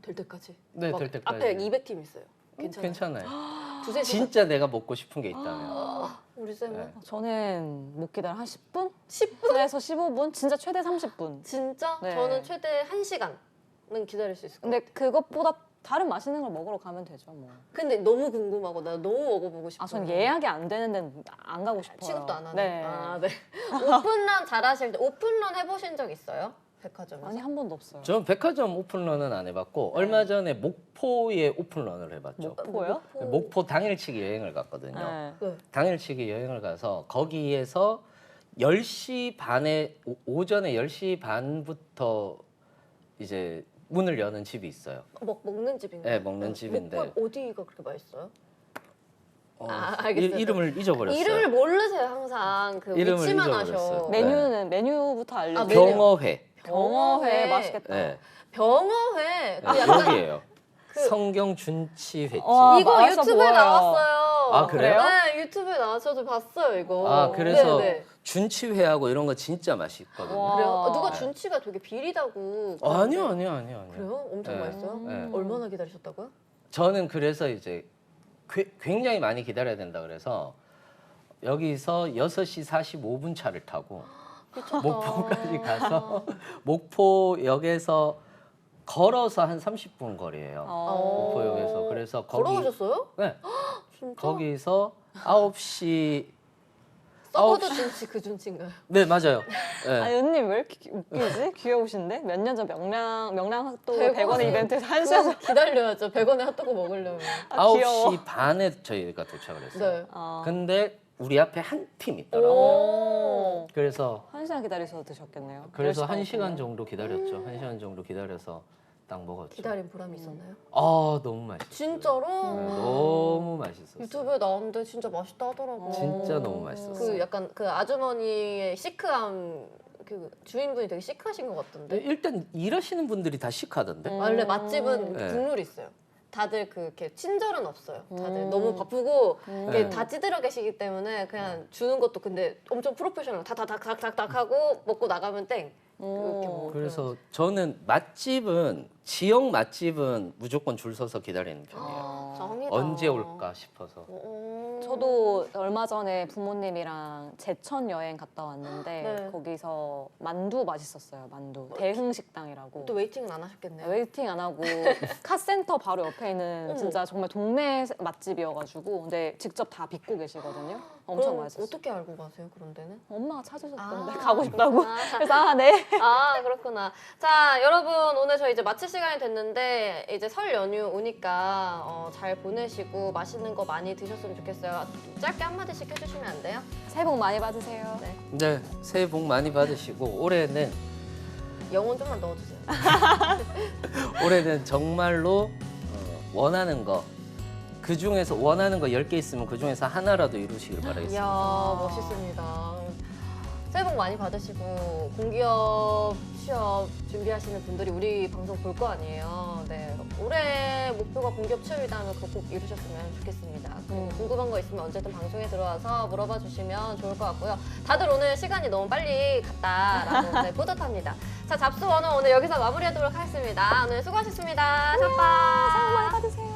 S1: 될 때까지.
S3: 네,
S1: 막
S3: 될 때까지.
S1: 앞에 200팀 있어요. 괜찮아요.
S3: 괜찮아요.
S1: 두세 시간.
S3: 진짜 내가 먹고 싶은 게 있다면
S1: 우리 쌤은
S3: 네.
S2: 저는 못 기다려 한 10분?
S1: 10분?
S2: 15분? 진짜 최대 30분.
S1: 진짜?
S2: 네.
S1: 저는 최대 1시간은 기다릴 수 있을 것
S2: 근데
S1: 같아요.
S2: 그것보다 다른 맛있는 걸 먹으러 가면 되죠, 뭐.
S1: 근데 너무 궁금하고 나 너무 먹어보고 싶어요.
S2: 전 예약이 안 되는 데는 안 가고 싶어요.
S1: 취급도 안 하는.
S2: 네.
S1: 네. 오픈런 잘하실 때 오픈런 해보신 적 있어요? 백화점에서?
S2: 아니 한 번도 없어요.
S3: 저는 백화점 오픈런은 안 해봤고 얼마 전에 목포에 오픈런을 해봤죠.
S2: 목포요?
S3: 목포 당일치기 여행을 갔거든요.
S2: 네.
S1: 네.
S3: 당일치기 여행을 가서 거기에서 10시 반에 오전에 10시 반부터 이제 문을 여는 집이 있어요.
S1: 먹는 집인가요?
S3: 네, 먹는 집인데.
S1: 목포 어디가 그렇게 맛있어요? 알겠어요.
S3: 이름을 잊어버렸어요.
S1: 이름을 모르세요 항상. 그
S3: 이름을
S1: 위치만 하셔.
S3: 잊어버렸어요.
S2: 메뉴부터 알려주세요.
S1: 메뉴.
S3: 병어회.
S2: 병어회 맛있겠다.
S3: 네.
S1: 병어회. 그
S3: 네,
S1: 약간
S3: 여기에요.
S1: 그-
S3: 성경 준치회집.
S2: 어,
S1: 이거
S2: 맛있어
S1: 유튜브에
S2: 보여요.
S1: 나왔어요.
S3: 아, 그래요?
S1: 네, 유튜브에 나와서 저도 봤어요 이거.
S3: 아, 그래서
S1: 네네.
S3: 준치회하고 이런 거 진짜 맛있거든요.
S2: 와.
S1: 그래요? 누가
S3: 네.
S1: 준치가 되게 비리다고.
S3: 아니요.
S1: 그래요? 엄청
S3: 네.
S1: 맛있어요?
S3: 네.
S1: 얼마나 기다리셨다고요?
S3: 저는 그래서 이제 굉장히 많이 기다려야 된다 그래서 여기서 6시 45분 차를 타고 목포까지 가서 목포역에서 걸어서 한 30분 거리예요. 목포역에서 그래서 거기
S1: 걸어가셨어요?
S3: 네.
S1: 진짜?
S3: 거기서 9시
S1: 서버도 준치 그 준치인가요?
S3: 네 맞아요. 네.
S2: 아니 언니 왜 이렇게 웃기지? 귀여우신데? 몇 년 전 명랑 핫도그 100원의
S1: 100원.
S2: 이벤트에서 한 시간
S1: 그거 기다려야죠. 100원에 핫도그 먹으려면.
S2: 귀여워.
S3: 9시 반에 저희가 도착을 했어요.
S1: 네.
S2: 아.
S3: 근데 우리 앞에 한 팀 있더라고요.
S2: 오.
S3: 그래서
S2: 한 시간 기다려서 드셨겠네요.
S3: 그래서
S2: 10시간
S3: 1시간
S2: 동안.
S3: 정도 기다렸죠. 1시간 정도 기다려서 딱 먹었죠.
S1: 기다린 보람이 있었나요?
S3: 아 너무 맛있어요.
S1: 진짜로?
S3: 너무 맛있었어요.
S1: 유튜브에 나오는데 진짜 맛있다 하더라고.
S3: 진짜 너무 맛있었어요.
S1: 그 약간 그 아주머니의 시크함 그 주인분이 되게 시크하신 것 같던데.
S3: 일단 일하시는 분들이 다 시크하던데.
S1: 원래 맛집은
S3: 네.
S1: 국룰이 있어요. 다들 그렇게 친절은 없어요. 다들
S2: 음.
S1: 너무 바쁘고 이렇게
S3: 네.
S1: 다 찌들어 계시기 때문에 그냥 주는 것도 근데 엄청 프로페셔널 다닥닥닥닥 하고 먹고 나가면 땡. 그렇게 뭐.
S3: 그래서 저는 맛집은 지역 맛집은 무조건 줄 서서 기다리는 편이에요.
S2: 어.
S1: 짱이다.
S3: 언제 올까 싶어서.
S2: 저도 얼마 전에 부모님이랑 제천 여행 갔다 왔는데
S1: 네.
S2: 거기서 만두 맛있었어요. 만두 대흥식당이라고.
S1: 또 웨이팅은 안 하셨겠네요.
S2: 웨이팅 안 하고 카센터 바로 옆에 있는
S1: 어머.
S2: 진짜 정말 동네 맛집이어가지고 근데 직접 다 빚고 계시거든요. 엄청
S1: 그럼
S2: 맛있었어요.
S1: 어떻게 알고 가세요? 그런 데는?
S2: 엄마가 찾으셨던데
S1: 아,
S2: 가고 싶다고.
S1: 그렇구나.
S2: 그래서 아 네.
S1: 아 그렇구나. 자 여러분 오늘 저희 이제 마칠 시간이 됐는데 이제 설 연휴 오니까 잘 보내시고 맛있는 거 많이 드셨으면 좋겠어요. 짧게 한마디씩 해주시면 안 돼요?
S2: 새해 복 많이 받으세요.
S1: 네.
S3: 네, 새해 복 많이 받으시고 올해는
S1: 영혼 좀만 넣어주세요.
S3: 올해는 정말로 원하는 거 그 중에서 원하는 거 10개 있으면 그 중에서 하나라도 이루시길 바라겠습니다.
S1: 이야 멋있습니다. 새해 복 많이 받으시고 공기업 취업 준비하시는 분들이 우리 방송 볼 거 아니에요. 네, 올해 목표가 공기업 취업이다 하면 그거 꼭 이루셨으면 좋겠습니다. 그리고 궁금한 거 있으면 언제든 방송에 들어와서 물어봐 주시면 좋을 것 같고요. 다들 오늘 시간이 너무 빨리 갔다라고 네, 뿌듯합니다. 자 잡수원은 오늘 여기서 마무리하도록 하겠습니다. 오늘 수고하셨습니다. 샤빠.
S2: 새해 복 많이 받으세요.